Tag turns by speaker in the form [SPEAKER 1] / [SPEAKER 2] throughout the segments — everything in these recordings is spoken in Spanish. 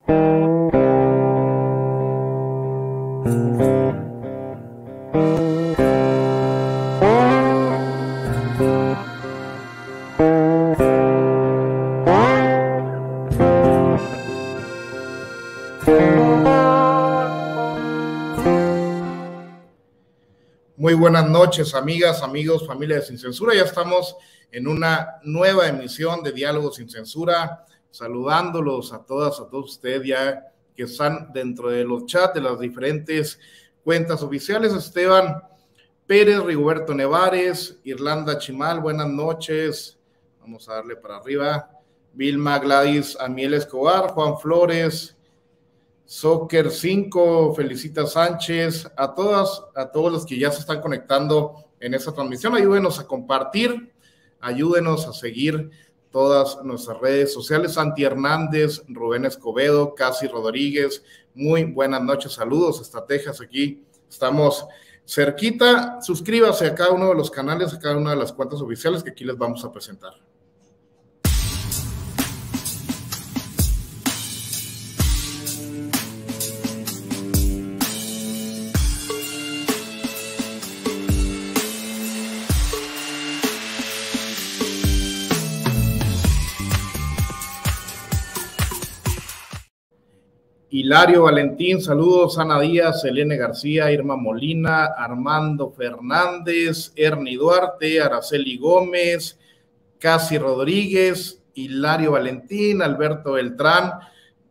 [SPEAKER 1] Muy buenas noches, amigas, amigos, familia de Sin Censura. Ya estamos en una nueva emisión de Diálogos Sin Censura, saludándolos a todas, a todos ustedes ya que están dentro de los chats de las diferentes cuentas oficiales. Esteban Pérez, Rigoberto Nevares, Irlanda Chimal, buenas noches. Vamos a darle para arriba. Vilma Gladys Amiel Escobar, Juan Flores, Soccer 5, Felicita Sánchez, a todos los que ya se están conectando en esta transmisión, ayúdenos a compartir, ayúdenos a seguir todas nuestras redes sociales. Santi Hernández, Rubén Escobedo, Casi Rodríguez, muy buenas noches, saludos hasta Texas, aquí estamos cerquita. Suscríbase a cada uno de los canales, a cada una de las cuentas oficiales que aquí les vamos a presentar. Hilario Valentín, saludos, Ana Díaz, Elena García, Irma Molina, Armando Fernández, Ernie Duarte, Araceli Gómez, Casi Rodríguez, Hilario Valentín, Alberto Beltrán,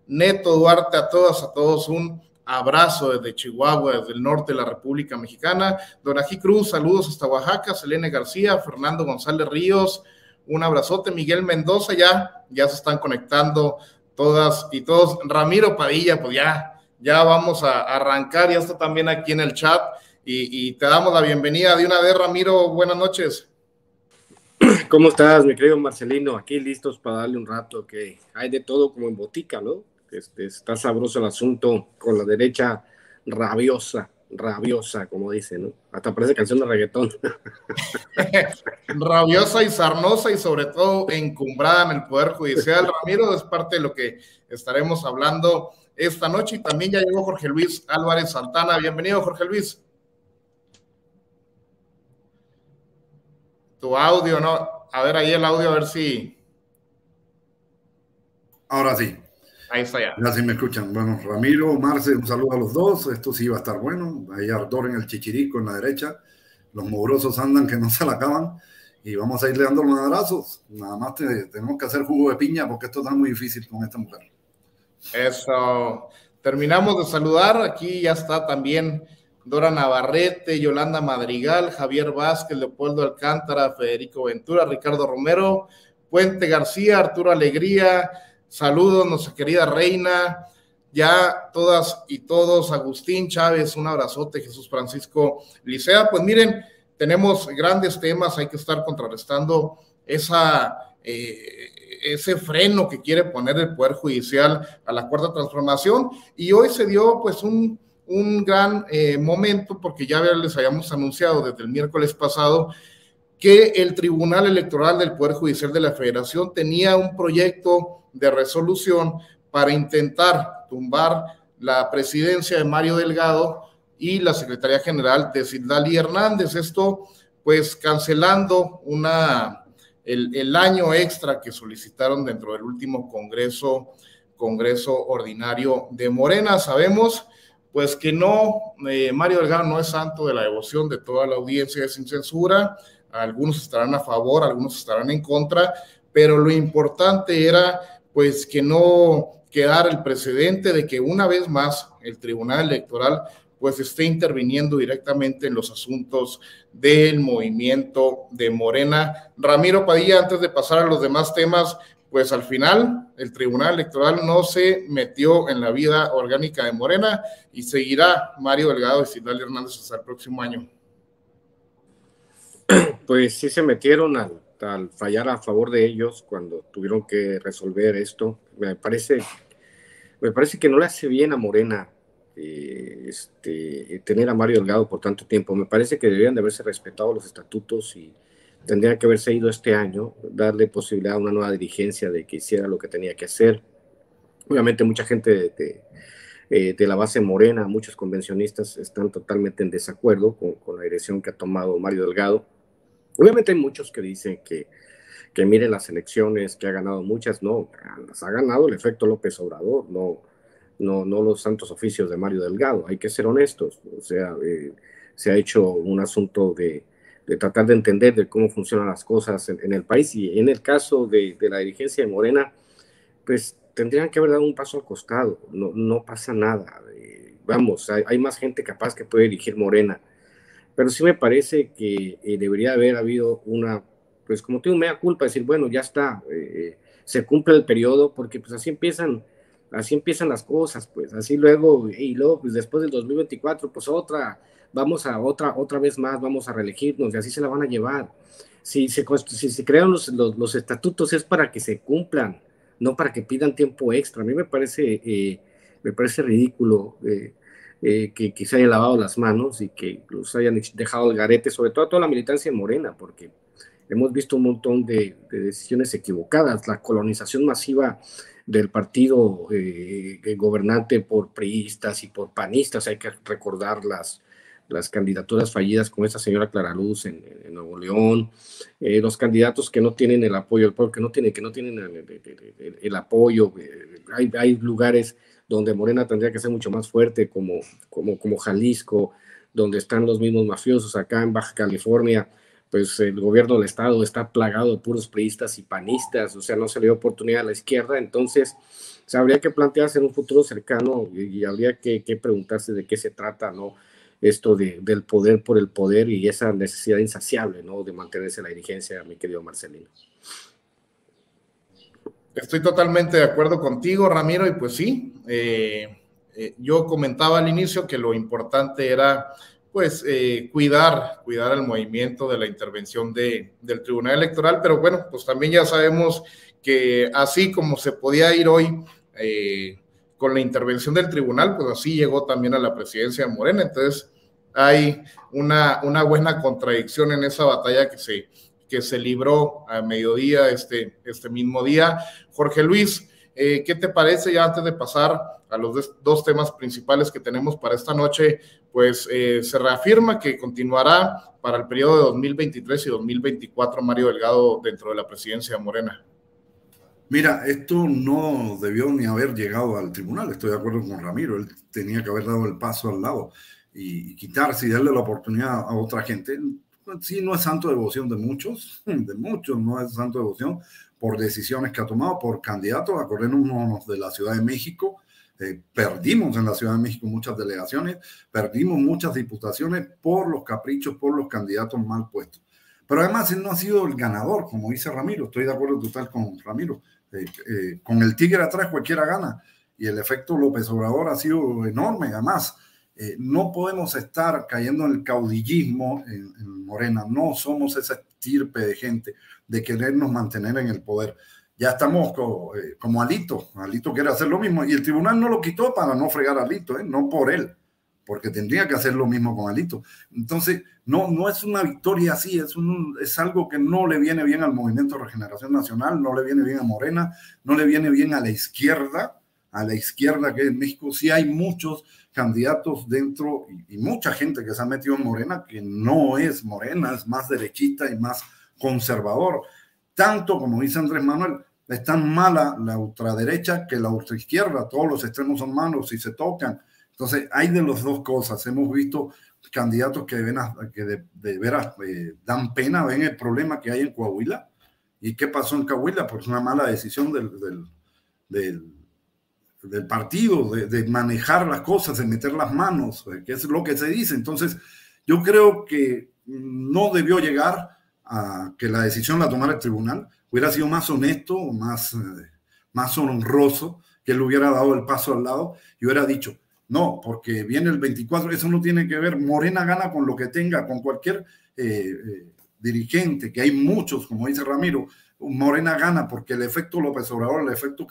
[SPEAKER 1] Neto Duarte, a todos un abrazo desde Chihuahua, desde el norte de la República Mexicana. Donají Cruz, saludos hasta Oaxaca, Selene García, Fernando González Ríos, un abrazote. Miguel Mendoza, ya se están conectando todas y todos. Ramiro Padilla, pues ya vamos a arrancar, ya está también aquí en el chat y te damos la bienvenida de una vez, Ramiro, buenas noches.
[SPEAKER 2] ¿Cómo estás, mi querido Marcelino? Aquí listos para darle un rato, que hay de todo como en botica, ¿no? Está sabroso el asunto con la derecha rabiosa, como dice, ¿no? Hasta parece canción de reggaetón.
[SPEAKER 1] Rabiosa y sarnosa y sobre todo encumbrada en el Poder Judicial. Ramiro, es parte de lo que estaremos hablando esta noche. Y también ya llegó Jorge Luis Álvarez Santana. Bienvenido, Jorge Luis. Tu audio, ¿no? A ver ahí el audio, a ver si...
[SPEAKER 3] Ahora sí.
[SPEAKER 1] Ahí está ya.
[SPEAKER 3] Ya sí me escuchan. Bueno, Ramiro, Marce, un saludo a los dos. Esto sí va a estar bueno. Hay ardor en el Chichirico, en la derecha. Los mugrosos andan que no se la acaban. Y vamos a irle dando los abrazos. Nada más tenemos que hacer jugo de piña porque esto está muy difícil con esta mujer.
[SPEAKER 1] Eso. Terminamos de saludar. Aquí ya está también Dora Navarrete, Yolanda Madrigal, Javier Vázquez, Leopoldo Alcántara, Federico Ventura, Ricardo Romero, Puente García, Arturo Alegría. Saludos, nuestra querida reina, ya todas y todos, Agustín Chávez, un abrazote, Jesús Francisco Licea. Pues miren, tenemos grandes temas, hay que estar contrarrestando ese freno que quiere poner el Poder Judicial a la Cuarta Transformación, y hoy se dio pues un gran momento, porque ya les habíamos anunciado desde el miércoles pasado que el Tribunal Electoral del Poder Judicial de la Federación tenía un proyecto de resolución para intentar tumbar la presidencia de Mario Delgado y la Secretaría General de Citlali Hernández. Esto, pues, cancelando el año extra que solicitaron dentro del último Congreso Ordinario de Morena. Sabemos, pues, que Mario Delgado no es santo de la devoción de toda la audiencia de Sin Censura. Algunos estarán a favor, algunos estarán en contra, pero lo importante era pues que no quedara el precedente de que una vez más el Tribunal Electoral pues esté interviniendo directamente en los asuntos del movimiento de Morena. Ramiro Padilla, antes de pasar a los demás temas, pues al final el Tribunal Electoral no se metió en la vida orgánica de Morena y seguirá Mario Delgado y Citlali Hernández hasta el próximo año.
[SPEAKER 2] Pues sí se metieron al fallar a favor de ellos cuando tuvieron que resolver esto. Me parece que no le hace bien a Morena tener a Mario Delgado por tanto tiempo. Me parece que deberían de haberse respetado los estatutos y tendrían que haberse ido este año, darle posibilidad a una nueva dirigencia de que hiciera lo que tenía que hacer. Obviamente mucha gente de la base morena, muchos convencionistas están totalmente en desacuerdo con la dirección que ha tomado Mario Delgado. Obviamente hay muchos que dicen que miren las elecciones, que ha ganado muchas. No, las ha ganado el efecto López Obrador, no los santos oficios de Mario Delgado. Hay que ser honestos. O sea, se ha hecho un asunto de tratar de entender de cómo funcionan las cosas en el país, y en el caso de la dirigencia de Morena, pues tendrían que haber dado un paso al costado. No pasa nada. Vamos, hay más gente capaz que puede dirigir Morena, pero sí me parece que debería haber habido una, pues como tengo mea culpa, decir, bueno, ya está, se cumple el periodo, porque pues así empiezan las cosas, pues así luego, y luego pues después del 2024, pues otra vez más, vamos a reelegirnos, y así se la van a llevar. Si se crean los estatutos es para que se cumplan, no para que pidan tiempo extra. A mí me parece ridículo que se hayan lavado las manos y que los hayan dejado al garete, sobre todo a toda la militancia morena, porque hemos visto un montón de decisiones equivocadas, la colonización masiva del partido gobernante por priistas y por panistas. Hay que recordar las candidaturas fallidas con esta señora Clara Luz en Nuevo León, los candidatos que no tienen el apoyo del pueblo, que no tienen el apoyo. Hay lugares donde Morena tendría que ser mucho más fuerte, como Jalisco, donde están los mismos mafiosos. Acá en Baja California, pues el gobierno del estado está plagado de puros priistas y panistas, o sea, no se le dio oportunidad a la izquierda. Entonces, o sea, habría que plantearse en un futuro cercano y habría que preguntarse de qué se trata, ¿no? Esto del poder por el poder y esa necesidad insaciable, ¿no?, de mantenerse la dirigencia, mi querido Marcelino.
[SPEAKER 1] Estoy totalmente de acuerdo contigo, Ramiro, y pues sí, yo comentaba al inicio que lo importante era pues cuidar el movimiento de la intervención del Tribunal Electoral, pero bueno, pues también ya sabemos que así como se podía ir hoy con la intervención del tribunal, pues así llegó también a la presidencia de Morena. Entonces hay una buena contradicción en esa batalla que se libró a mediodía este mismo día. Jorge Luis, ¿qué te parece ya antes de pasar a los dos temas principales que tenemos para esta noche? Pues se reafirma que continuará para el periodo de 2023 y 2024 Mario Delgado dentro de la presidencia de Morena.
[SPEAKER 3] Mira, esto no debió ni haber llegado al tribunal, estoy de acuerdo con Ramiro, él tenía que haber dado el paso al lado y quitarse y darle la oportunidad a otra gente. Sí, no es santo devoción de muchos, no es santo devoción por decisiones que ha tomado, por candidatos. Acordémonos de la Ciudad de México, perdimos en la Ciudad de México muchas delegaciones, perdimos muchas diputaciones por los caprichos, por los candidatos mal puestos. Pero además él no ha sido el ganador, como dice Ramiro, estoy de acuerdo total con Ramiro. Con el tigre atrás cualquiera gana, y el efecto López Obrador ha sido enorme. Además, no podemos estar cayendo en el caudillismo en Morena. No somos esa estirpe de gente de querernos mantener en el poder. Ya estamos como Alito. Alito quiere hacer lo mismo y el tribunal no lo quitó para no fregar a Alito, no por él, porque tendría que hacer lo mismo con Alito. Entonces, no es una victoria así, es algo que no le viene bien al Movimiento de Regeneración Nacional, no le viene bien a Morena, no le viene bien a la izquierda que en México sí hay muchos candidatos dentro y mucha gente que se ha metido en Morena que no es Morena, es más derechista y más conservador. Tanto, como dice Andrés Manuel, es tan mala la ultraderecha que la ultraizquierda, todos los extremos son malos y se tocan. Entonces, hay de las dos cosas. Hemos visto candidatos que de veras dan pena, ven el problema que hay en Coahuila. ¿Y qué pasó en Coahuila? Pues una mala decisión del partido, de manejar las cosas, de meter las manos, que es lo que se dice. Entonces, yo creo que no debió llegar a que la decisión la tomara el tribunal. Hubiera sido más honesto, más honroso, que él hubiera dado el paso al lado y hubiera dicho, no, porque viene el 24, eso no tiene que ver, Morena gana con lo que tenga, con cualquier dirigente, que hay muchos, como dice Ramiro, Morena gana porque el efecto López Obrador, el efecto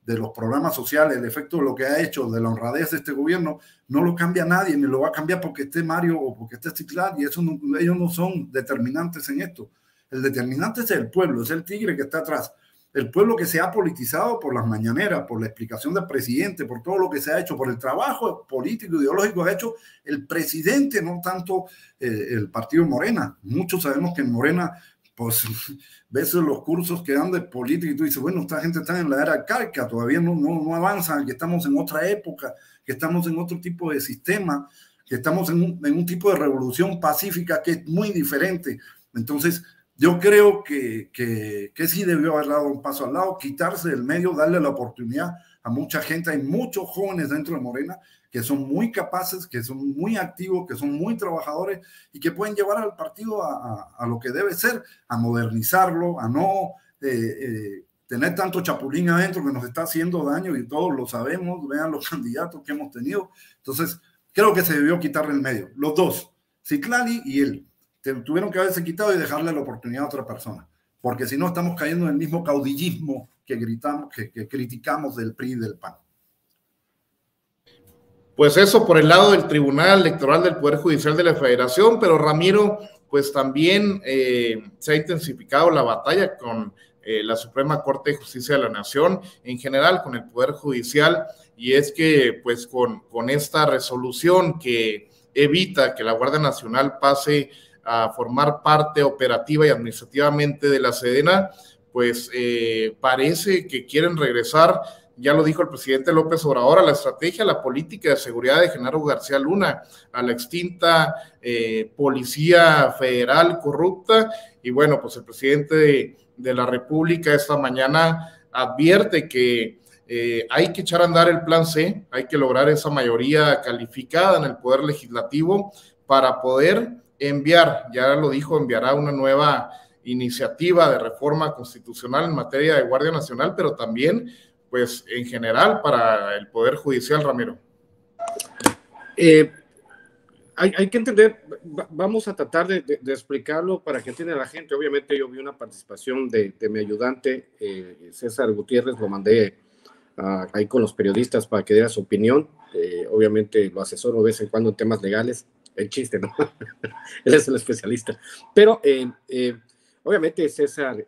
[SPEAKER 3] de los programas sociales, el efecto de lo que ha hecho, de la honradez de este gobierno, no lo cambia nadie, ni lo va a cambiar porque esté Mario o porque esté Ciclán, y ellos no son determinantes en esto. El determinante es el pueblo, es el tigre que está atrás. el pueblo que se ha politizado por las mañaneras, por la explicación del presidente, por todo lo que se ha hecho, por el trabajo político, ideológico que ha hecho el presidente, no tanto el partido Morena. Muchos sabemos que en Morena, pues, ves los cursos que dan de política y tú dices, bueno, esta gente está en la era arcaica, todavía no avanzan, que estamos en otra época, que estamos en otro tipo de sistema, que estamos en un tipo de revolución pacífica que es muy diferente. Entonces, yo creo que sí debió haber dado un paso al lado, quitarse del medio, darle la oportunidad a mucha gente. Hay muchos jóvenes dentro de Morena que son muy capaces, que son muy activos, que son muy trabajadores y que pueden llevar al partido a lo que debe ser, a modernizarlo, a no tener tanto chapulín adentro que nos está haciendo daño y todos lo sabemos. Vean los candidatos que hemos tenido. Entonces, creo que se debió quitar del medio. Los dos, Citlali y él. Tuvieron que haberse quitado y dejarle la oportunidad a otra persona, porque si no estamos cayendo en el mismo caudillismo que gritamos, que criticamos del PRI y del PAN.
[SPEAKER 1] Pues eso por el lado del Tribunal Electoral del Poder Judicial de la Federación, pero Ramiro, pues también se ha intensificado la batalla con la Suprema Corte de Justicia de la Nación, en general con el Poder Judicial, y es que pues con esta resolución que evita que la Guardia Nacional pase a formar parte operativa y administrativamente de la Sedena, pues parece que quieren regresar, ya lo dijo el presidente López Obrador, a la estrategia, a la política de seguridad de Genaro García Luna, a la extinta Policía Federal corrupta. Y bueno, pues el presidente de la República esta mañana advierte que hay que echar a andar el plan C, hay que lograr esa mayoría calificada en el Poder Legislativo para poder enviar, ya lo dijo, enviará una nueva iniciativa de reforma constitucional en materia de Guardia Nacional, pero también, pues, en general para el Poder Judicial, Ramiro.
[SPEAKER 2] Hay que entender, vamos a tratar de explicarlo para que entienda la gente. Obviamente yo vi una participación de mi ayudante, César Gutiérrez, lo mandé ahí con los periodistas para que diera su opinión. Obviamente lo asesoro de vez en cuando en temas legales. El chiste, ¿no? Él es el especialista. Pero obviamente César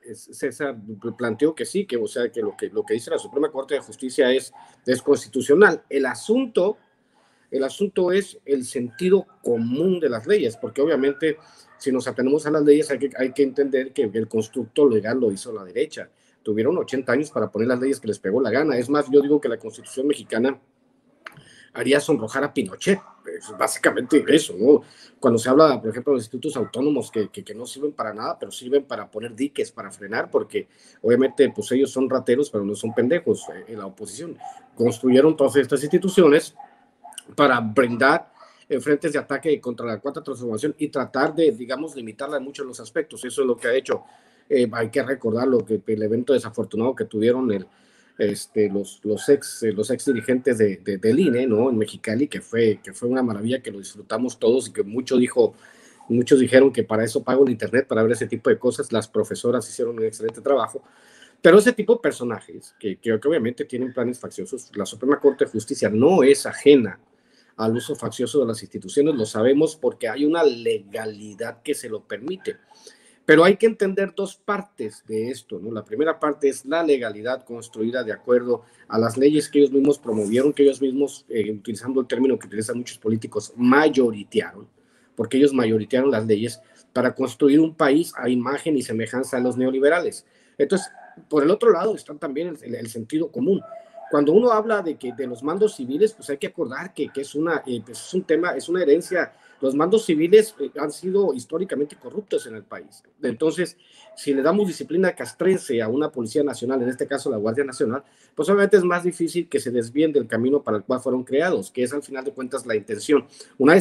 [SPEAKER 2] planteó que sí, que, o sea, que lo que dice la Suprema Corte de Justicia es constitucional. El asunto es el sentido común de las leyes, porque obviamente si nos atenemos a las leyes hay que entender que el constructo legal lo hizo la derecha. Tuvieron 80 años para poner las leyes que les pegó la gana. Es más, yo digo que la Constitución mexicana haría sonrojar a Pinochet, es básicamente eso, ¿no? Cuando se habla, por ejemplo, de institutos autónomos que no sirven para nada, pero sirven para poner diques, para frenar, porque obviamente pues ellos son rateros, pero no son pendejos. En la oposición construyeron todas estas instituciones para brindar frentes de ataque contra la Cuarta Transformación y tratar de, digamos, limitarla en muchos de los aspectos. Eso es lo que ha hecho. Hay que recordar el evento desafortunado que tuvieron los ex dirigentes del INE, ¿no? En Mexicali, que fue una maravilla, que lo disfrutamos todos y que muchos dijeron que para eso pago el internet, para ver ese tipo de cosas. Las profesoras hicieron un excelente trabajo, pero ese tipo de personajes que obviamente tienen planes facciosos, la Suprema Corte de Justicia no es ajena al uso faccioso de las instituciones, lo sabemos porque hay una legalidad que se lo permite. Pero hay que entender dos partes de esto, ¿no? La primera parte es la legalidad construida de acuerdo a las leyes que ellos mismos promovieron, que ellos mismos, utilizando el término que utilizan muchos políticos, mayoritearon, porque ellos mayoritearon las leyes para construir un país a imagen y semejanza de los neoliberales. Entonces, por el otro lado está también el sentido común. Cuando uno habla de los mandos civiles, pues hay que acordar que es un tema, es una herencia. Los mandos civiles han sido históricamente corruptos en el país. Entonces, si le damos disciplina castrense a una Policía Nacional, en este caso la Guardia Nacional, pues obviamente es más difícil que se desvíen del camino para el cual fueron creados, que es al final de cuentas la intención. Una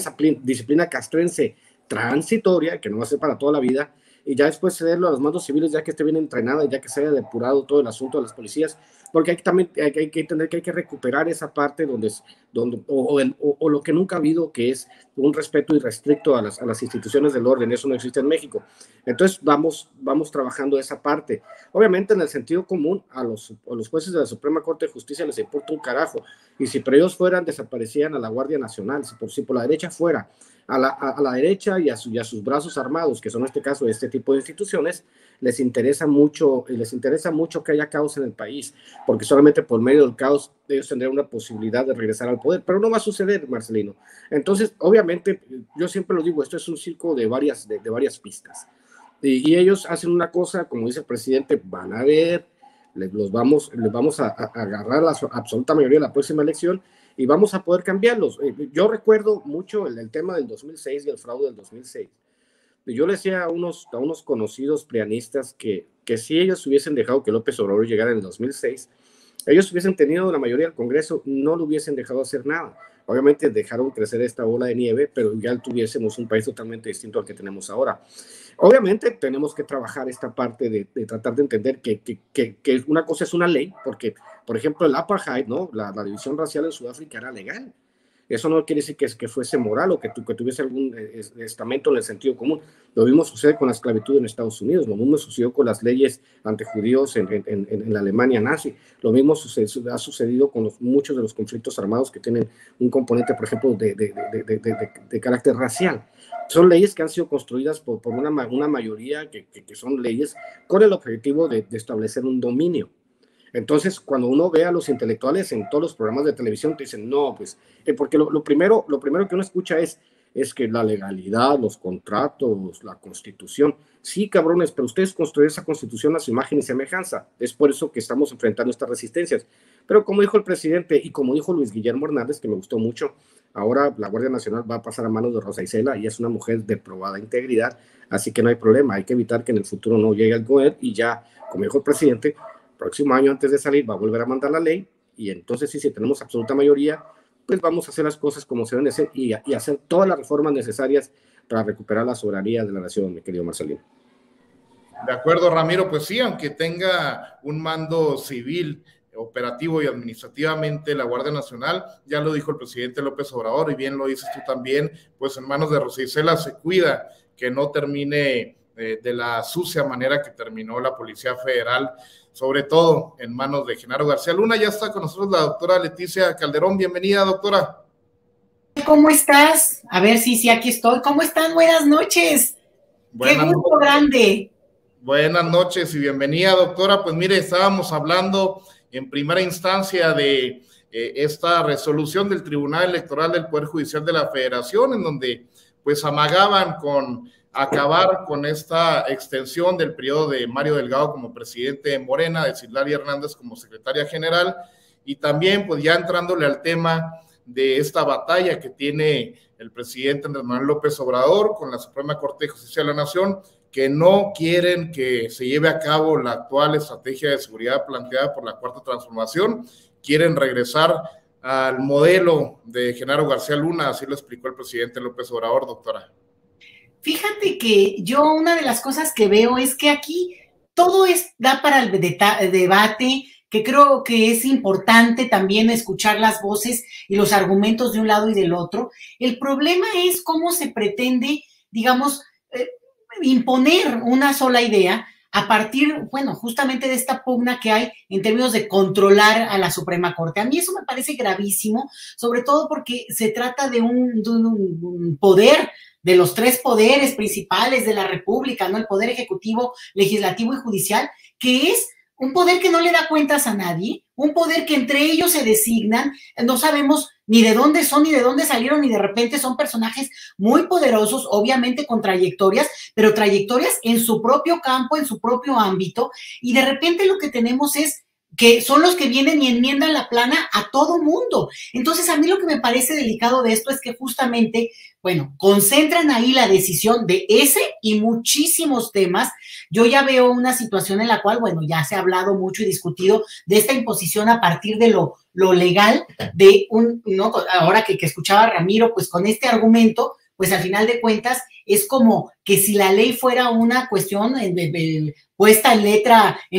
[SPEAKER 2] disciplina castrense transitoria, que no va a ser para toda la vida, y ya después cederlo a los mandos civiles, ya que esté bien entrenada, ya que se haya depurado todo el asunto de las policías, porque hay que entender que hay que recuperar esa parte donde lo que nunca ha habido, que es un respeto irrestricto a las instituciones del orden. Eso no existe en México. Entonces vamos trabajando esa parte. Obviamente en el sentido común a los jueces de la Suprema Corte de Justicia les importa un carajo, y si por ellos fueran, desaparecían a la Guardia Nacional. Si por la derecha fuera, A la derecha y a sus brazos armados, que son en este caso este tipo de instituciones, les interesa mucho que haya caos en el país, porque solamente por medio del caos ellos tendrán una posibilidad de regresar al poder, pero no va a suceder, Marcelino. Entonces, obviamente, yo siempre lo digo, esto es un circo de varias pistas. Y ellos hacen una cosa, como dice el presidente, van a ver, les vamos a agarrar la absoluta mayoría de la próxima elección y vamos a poder cambiarlos. Yo recuerdo mucho el tema del 2006 y el fraude del 2006. Yo le decía a unos conocidos prianistas que si ellos hubiesen dejado que López Obrador llegara en el 2006, ellos hubiesen tenido la mayoría del Congreso, no lo hubiesen dejado hacer nada. Obviamente dejaron crecer esta bola de nieve, pero ya tuviésemos un país totalmente distinto al que tenemos ahora. Obviamente tenemos que trabajar esta parte de tratar de entender que una cosa es una ley, porque, por ejemplo, el apartheid, ¿no? La división racial en Sudáfrica era legal. Eso no quiere decir que fuese moral o que tuviese algún estamento en el sentido común. Lo mismo sucede con la esclavitud en Estados Unidos, lo mismo sucedió con las leyes antijudíos en la Alemania nazi, lo mismo ha sucedido con muchos de los conflictos armados que tienen un componente, por ejemplo, de carácter racial. Son leyes que han sido construidas por una mayoría que son leyes con el objetivo de establecer un dominio. Entonces, cuando uno ve a los intelectuales en todos los programas de televisión, te dicen, no, pues, porque lo primero que uno escucha es que la legalidad, los contratos, la constitución, sí, cabrones, pero ustedes construyen esa constitución a su imagen y semejanza. Es por eso que estamos enfrentando estas resistencias. Pero como dijo el presidente y como dijo Luis Guillermo Hernández, que me gustó mucho, ahora la Guardia Nacional va a pasar a manos de Rosa Isela y es una mujer de probada integridad, así que no hay problema, hay que evitar que en el futuro no llegue al poder y ya, como dijo el presidente, próximo año antes de salir va a volver a mandar la ley y entonces sí, si tenemos absoluta mayoría, pues vamos a hacer las cosas como se deben hacer y hacer todas las reformas necesarias para recuperar la soberanía de la nación, mi querido Marcelino.
[SPEAKER 1] De acuerdo, Ramiro, pues sí, aunque tenga un mando civil, operativo y administrativamente la Guardia Nacional, ya lo dijo el presidente López Obrador y bien lo dices tú también, pues en manos de Rosa Isela se cuida que no termine de la sucia manera que terminó la Policía Federal, sobre todo en manos de Genaro García Luna. Ya está con nosotros la doctora Leticia Calderón. Bienvenida, doctora.
[SPEAKER 4] ¿Cómo estás? A ver, sí, aquí estoy. ¿Cómo están? Buenas noches. Qué gusto grande.
[SPEAKER 1] Buenas noches y bienvenida, doctora. Pues mire, estábamos hablando en primera instancia de esta resolución del Tribunal Electoral del Poder Judicial de la Federación, en donde pues amagaban con acabar con esta extensión del periodo de Mario Delgado como presidente de Morena, de Citlali Hernández como secretaria general, y también pues ya entrándole al tema de esta batalla que tiene el presidente Andrés Manuel López Obrador con la Suprema Corte de Justicia de la Nación, que no quieren que se lleve a cabo la actual estrategia de seguridad planteada por la Cuarta Transformación, quieren regresar al modelo de Genaro García Luna, así lo explicó el presidente López Obrador, doctora.
[SPEAKER 4] Fíjate que yo una de las cosas que veo es que aquí todo da para el debate, que creo que es importante también escuchar las voces y los argumentos de un lado y del otro. El problema es cómo se pretende, digamos, imponer una sola idea a partir, bueno, justamente de esta pugna que hay en términos de controlar a la Suprema Corte. A mí eso me parece gravísimo, sobre todo porque se trata de un poder, de los tres poderes principales de la República, ¿no? El poder ejecutivo, legislativo y judicial, que es un poder que no le da cuentas a nadie, un poder que entre ellos se designan, no sabemos ni de dónde son, ni de dónde salieron, y de repente son personajes muy poderosos, obviamente con trayectorias, pero trayectorias en su propio campo, en su propio ámbito, y de repente lo que tenemos es que son los que vienen y enmiendan la plana a todo mundo. Entonces, a mí lo que me parece delicado de esto es que justamente, bueno, concentran ahí la decisión de ese y muchísimos temas. Yo ya veo una situación en la cual, bueno, ya se ha hablado mucho y discutido de esta imposición a partir de lo legal, de ¿no? Ahora que escuchaba a Ramiro, pues con este argumento, pues al final de cuentas es como que si la ley fuera una cuestión puesta en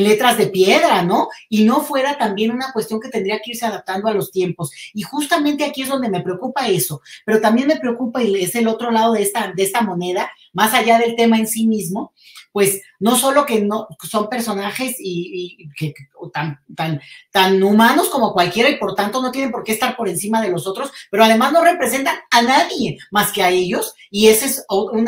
[SPEAKER 4] letras de piedra, ¿no? Y no fuera también una cuestión que tendría que irse adaptando a los tiempos. Y justamente aquí es donde me preocupa eso, pero también me preocupa, y es el otro lado de esta moneda, más allá del tema en sí mismo, pues no solo que no son personajes que tan humanos como cualquiera y por tanto no tienen por qué estar por encima de los otros, pero además no representan a nadie más que a ellos, y esa es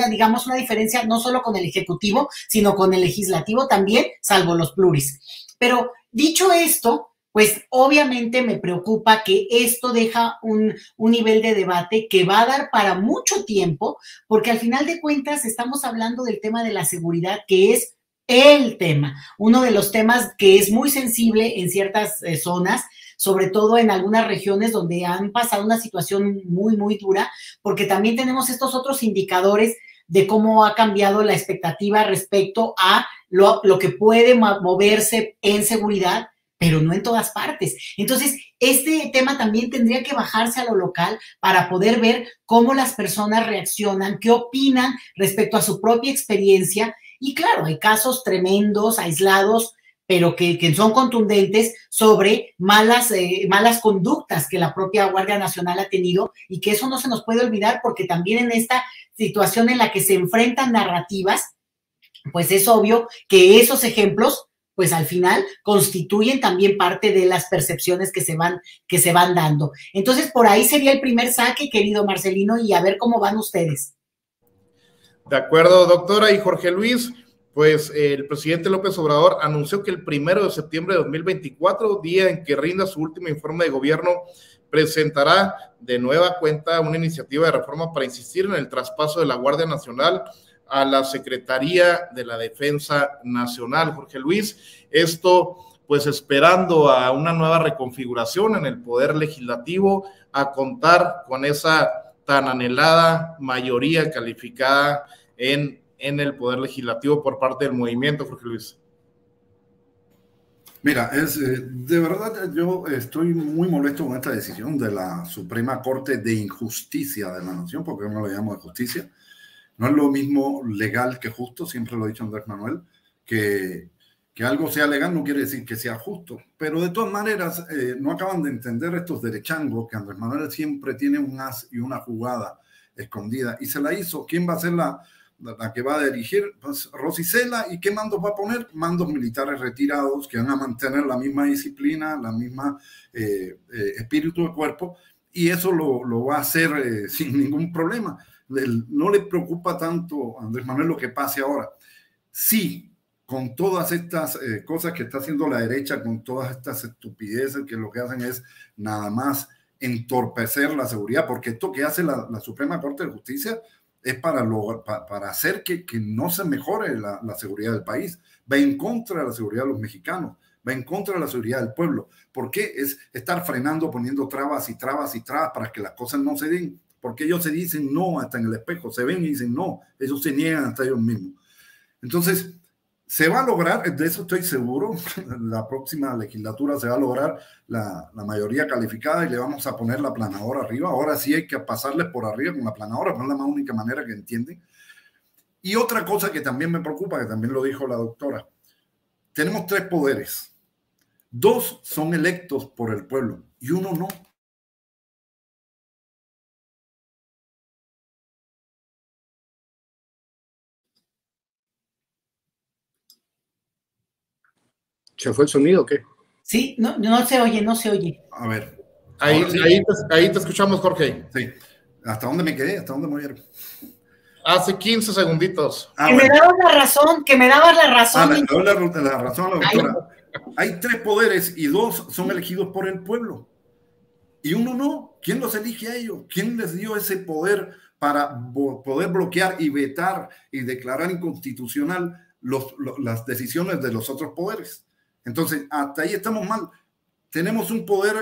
[SPEAKER 4] digamos, una diferencia no solo con el Ejecutivo, sino con el Legislativo también, salvo los pluris. Pero dicho esto, pues obviamente me preocupa que esto deja un nivel de debate que va a dar para mucho tiempo, porque al final de cuentas estamos hablando del tema de la seguridad, que es el tema, uno de los temas que es muy sensible en ciertas zonas, sobre todo en algunas regiones donde han pasado una situación muy, muy dura, porque también tenemos estos otros indicadores de cómo ha cambiado la expectativa respecto a lo que puede moverse en seguridad, pero no en todas partes. Entonces, este tema también tendría que bajarse a lo local para poder ver cómo las personas reaccionan, qué opinan respecto a su propia experiencia. Y claro, hay casos tremendos, aislados, pero que son contundentes sobre malas conductas que la propia Guardia Nacional ha tenido, y que eso no se nos puede olvidar, porque también en esta situación en la que se enfrentan narrativas, pues es obvio que esos ejemplos pues al final constituyen también parte de las percepciones que se van dando. Entonces, por ahí sería el primer saque, querido Marcelino, y a ver cómo van ustedes.
[SPEAKER 1] De acuerdo, doctora. Y Jorge Luis, pues el presidente López Obrador anunció que el 1 de septiembre de 2024, día en que rinda su último informe de gobierno, presentará de nueva cuenta una iniciativa de reforma para insistir en el traspaso de la Guardia Nacional a la Secretaría de la Defensa Nacional. Jorge Luis, esto pues esperando a una nueva reconfiguración en el Poder Legislativo, a contar con esa tan anhelada mayoría calificada en el Poder Legislativo por parte del movimiento. Jorge Luis.
[SPEAKER 3] Mira, de verdad yo estoy muy molesto con esta decisión de la Suprema Corte de Injusticia de la Nación, porque yo no lo llamo de justicia. No es lo mismo legal que justo, siempre lo ha dicho Andrés Manuel, que algo sea legal no quiere decir que sea justo, pero de todas maneras no acaban de entender estos derechangos que Andrés Manuel siempre tiene un as y una jugada escondida, y se la hizo. ¿Quién va a ser la que va a dirigir? Pues Rosy Cela. ¿Y qué mandos va a poner? Mandos militares retirados que van a mantener la misma disciplina, la misma espíritu de cuerpo, y eso lo va a hacer sin ningún problema. No le preocupa tanto a Andrés Manuel lo que pase ahora. Sí, con todas estas cosas que está haciendo la derecha, con todas estas estupideces que lo que hacen es nada más entorpecer la seguridad, porque esto que hace la Suprema Corte de Justicia es para hacer que no se mejore la seguridad del país. Va en contra de la seguridad de los mexicanos, va en contra de la seguridad del pueblo. ¿Por qué? Es estar frenando, poniendo trabas y trabas y trabas para que las cosas no se den. Porque ellos se dicen no hasta en el espejo, se ven y dicen no, ellos se niegan hasta ellos mismos. Entonces, se va a lograr, de eso estoy seguro, la próxima legislatura se va a lograr la mayoría calificada y le vamos a poner la planadora arriba. Ahora sí hay que pasarles por arriba con la planadora, no es la más única manera que entienden. Y otra cosa que también me preocupa, que también lo dijo la doctora, tenemos 3 poderes. 2 son electos por el pueblo y 1 no.
[SPEAKER 2] ¿Se fue el sonido o qué?
[SPEAKER 4] Sí, no se oye, no se oye.
[SPEAKER 3] A ver.
[SPEAKER 1] Ahí te escuchamos, Jorge.
[SPEAKER 3] Sí. ¿Hasta dónde me quedé? ¿Hasta dónde me voy?
[SPEAKER 1] Hace 15 segunditos.
[SPEAKER 4] Me dabas la razón, que me dabas la razón.
[SPEAKER 3] Le doy la razón a la doctora. Hay 3 poderes y 2 son elegidos por el pueblo. Y 1 no. ¿Quién los elige a ellos? ¿Quién les dio ese poder para poder bloquear y vetar y declarar inconstitucional las decisiones de los otros poderes? Entonces, hasta ahí estamos mal. Tenemos un poder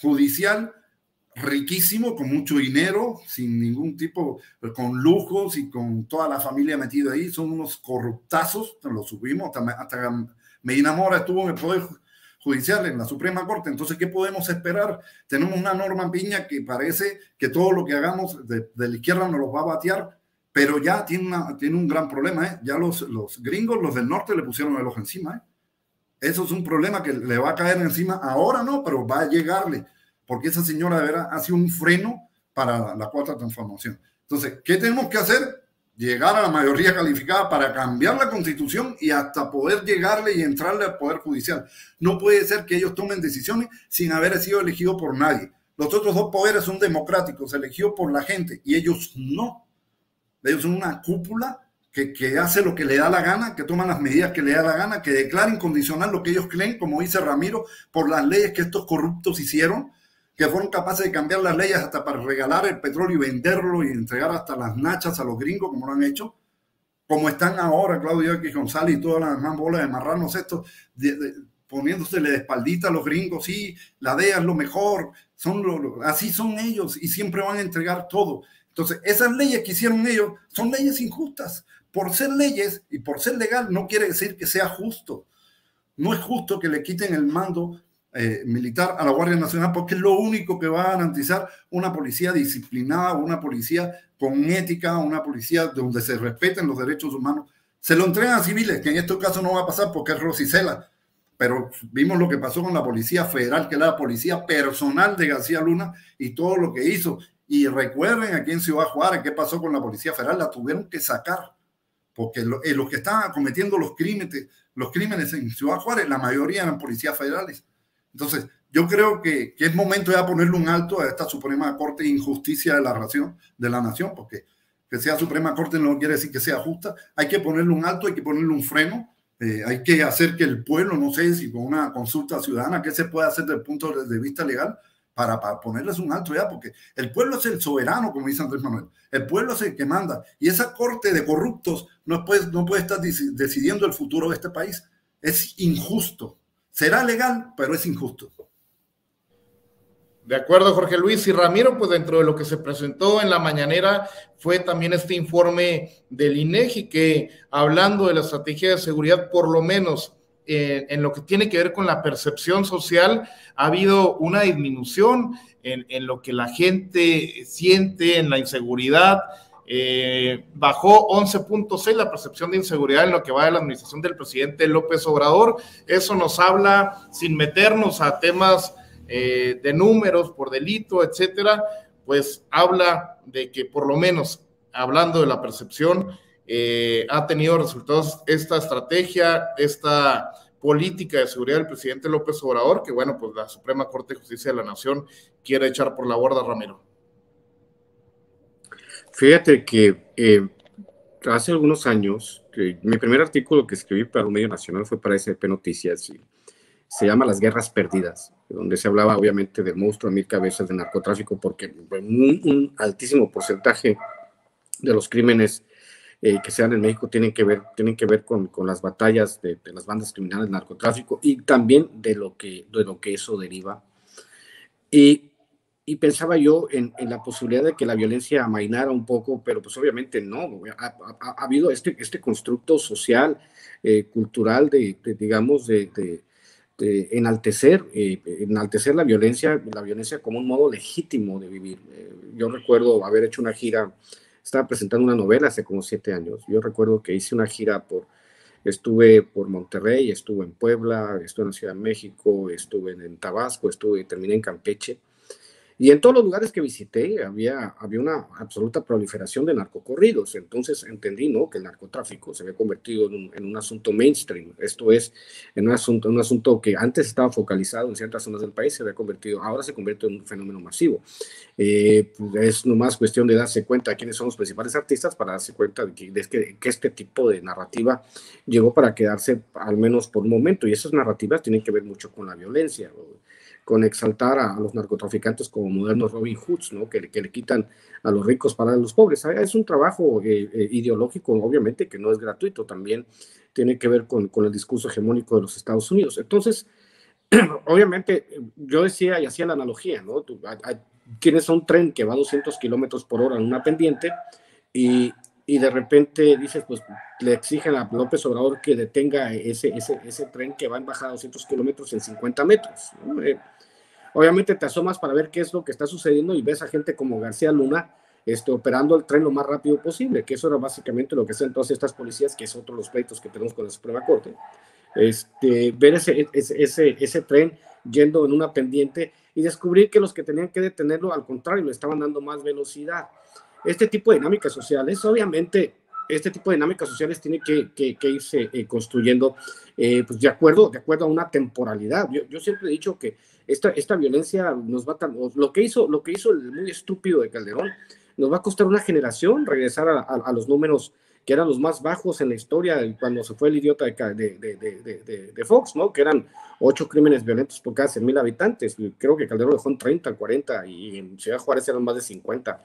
[SPEAKER 3] judicial riquísimo, con mucho dinero, sin ningún tipo, con lujos y con toda la familia metida ahí. Son unos corruptazos, lo subimos, hasta Medina Mora estuvo en el Poder Judicial, en la Suprema Corte. Entonces, ¿qué podemos esperar? Tenemos una Norma Piña que parece que todo lo que hagamos de la izquierda nos los va a batear, pero ya tiene un gran problema. Ya los gringos, los del norte, le pusieron el ojo encima. Eso es un problema que le va a caer encima. Ahora no, pero va a llegarle, porque esa señora de verdad hace un freno para la 4ª transformación. Entonces, ¿qué tenemos que hacer? llegar a la mayoría calificada para cambiar la Constitución y hasta poder llegarle y entrarle al Poder Judicial. No puede ser que ellos tomen decisiones sin haber sido elegidos por nadie. Los otros dos poderes son democráticos, elegidos por la gente, y ellos no. Ellos son una cúpula que hace lo que le da la gana, que toman las medidas que le da la gana, que declara incondicional lo que ellos creen, como dice Ramiro, por las leyes que estos corruptos hicieron, que fueron capaces de cambiar las leyes hasta para regalar el petróleo y venderlo y entregar hasta las nachas a los gringos, como lo han hecho, como están ahora Claudio X González y todas las demás bolas de marranos estos, poniéndosele de espaldita a los gringos. Sí, la DEA es lo mejor, así son ellos y siempre van a entregar todo. Entonces, esas leyes que hicieron ellos son leyes injustas. Por ser leyes y por ser legal no quiere decir que sea justo. No es justo que le quiten el mando militar a la Guardia Nacional, porque es lo único que va a garantizar una policía disciplinada, una policía con ética, una policía donde se respeten los derechos humanos. Se lo entregan a civiles, que en este caso no va a pasar porque es Rosicela, pero vimos lo que pasó con la Policía Federal, que era la policía personal de García Luna y todo lo que hizo. Y recuerden aquí en Ciudad Juárez qué pasó con la Policía Federal, la tuvieron que sacar, porque los que estaban cometiendo los crímenes en Ciudad Juárez, la mayoría eran policías federales. Entonces, yo creo que es momento de ponerle un alto a esta Suprema Corte de Injusticia de la Nación, porque que sea Suprema Corte no quiere decir que sea justa. Hay que ponerle un alto, hay que ponerle un freno, hay que hacer que el pueblo, no sé si con una consulta ciudadana, qué se puede hacer desde el punto de vista legal para ponerles un alto ya, porque el pueblo es el soberano, como dice Andrés Manuel. El pueblo es el que manda, y esa corte de corruptos no puede estar decidiendo el futuro de este país. Es injusto. Será legal, pero es injusto.
[SPEAKER 1] De acuerdo, Jorge Luis. Y Ramiro, pues dentro de lo que se presentó en la mañanera fue también este informe del INEGI, que hablando de la estrategia de seguridad, por lo menos en lo que tiene que ver con la percepción social, ha habido una disminución en lo que la gente siente, en la inseguridad. Bajó 11.6 la percepción de inseguridad en lo que va de la administración del presidente López Obrador. Eso nos habla, sin meternos a temas de números por delito, etcétera, pues habla de que por lo menos, hablando de la percepción, ha tenido resultados esta estrategia, esta política de seguridad del presidente López Obrador, que bueno, pues la Suprema Corte de Justicia de la Nación quiere echar por la borda, Ramiro.
[SPEAKER 2] Fíjate que hace algunos años, mi primer artículo que escribí para un medio nacional fue para SMP Noticias, y se llama Las Guerras Perdidas, donde se hablaba obviamente del monstruo a 1000 cabezas de narcotráfico, porque un altísimo porcentaje de los crímenes que se dan en México tienen que ver con las batallas de las bandas criminales del narcotráfico, y también de lo que eso deriva. Y pensaba yo en la posibilidad de que la violencia amainara un poco, pero pues obviamente no. Ha habido este constructo social, cultural, digamos, de enaltecer la violencia como un modo legítimo de vivir. Yo recuerdo haber hecho una gira, estaba presentando una novela hace como 7 años. Yo recuerdo que hice una gira estuve por Monterrey, estuve en Puebla, estuve en la Ciudad de México, estuve en Tabasco, terminé en Campeche. Y en todos los lugares que visité había una absoluta proliferación de narcocorridos. Entonces entendí, ¿no?, que el narcotráfico se había convertido en un asunto mainstream. Esto es, en un asunto que antes estaba focalizado en ciertas zonas del país, ahora se convierte en un fenómeno masivo. Es nomás cuestión de darse cuenta de quiénes son los principales artistas para darse cuenta de que este tipo de narrativa llegó para quedarse, al menos por un momento. Y esas narrativas tienen que ver mucho con la violencia, con exaltar a los narcotraficantes como modernos Robin Hoods, ¿no?, que le quitan a los ricos para los pobres. Es un trabajo ideológico, obviamente, que no es gratuito, también tiene que ver con el discurso hegemónico de los Estados Unidos. Entonces, obviamente, yo decía y hacía la analogía, ¿no? Tienes un tren que va a 200 kilómetros por hora en una pendiente y de repente dices, pues le exigen a López Obrador que detenga ese tren que va en bajada a 200 kilómetros en 50 metros. Obviamente te asomas para ver qué es lo que está sucediendo y ves a gente como García Luna operando el tren lo más rápido posible, que eso era básicamente lo que hacen todas estas policías, que es otro de los pleitos que tenemos con la Suprema Corte. Ver ese tren yendo en una pendiente y descubrir que los que tenían que detenerlo, al contrario, le estaban dando más velocidad. Este tipo de dinámicas sociales obviamente este tipo de dinámicas sociales tiene que irse construyendo pues de acuerdo a una temporalidad. Yo siempre he dicho que esta violencia nos va lo que hizo el muy estúpido de Calderón, nos va a costar una generación regresar a los números que eran los más bajos en la historia cuando se fue el idiota de Fox, ¿no? Que eran 8 crímenes violentos por cada 100,000 habitantes. Creo que Calderón dejó en 30, 40, y en Ciudad Juárez eran más de 50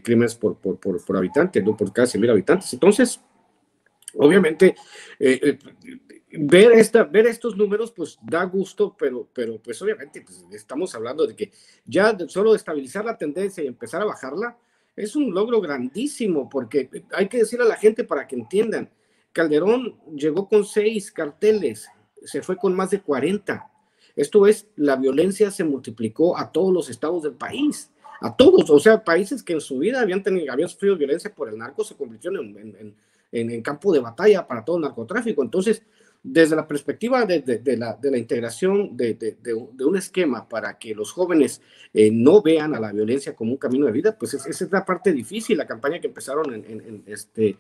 [SPEAKER 2] crímenes por habitante, ¿no? Por cada 100,000 habitantes. Entonces, obviamente, ver estos números, pues da gusto, pero pues obviamente pues, estamos hablando de que ya solo de estabilizar la tendencia y empezar a bajarla, es un logro grandísimo, porque hay que decirle a la gente para que entiendan, Calderón llegó con 6 carteles, se fue con más de 40. Esto es, la violencia se multiplicó a todos los estados del país, a todos, o sea, países que en su vida habían sufrido violencia por el narco, se convirtieron en campo de batalla para todo el narcotráfico. Entonces, desde la perspectiva de la integración de un esquema para que los jóvenes no vean a la violencia como un camino de vida, pues esa es la parte difícil, la campaña que empezaron de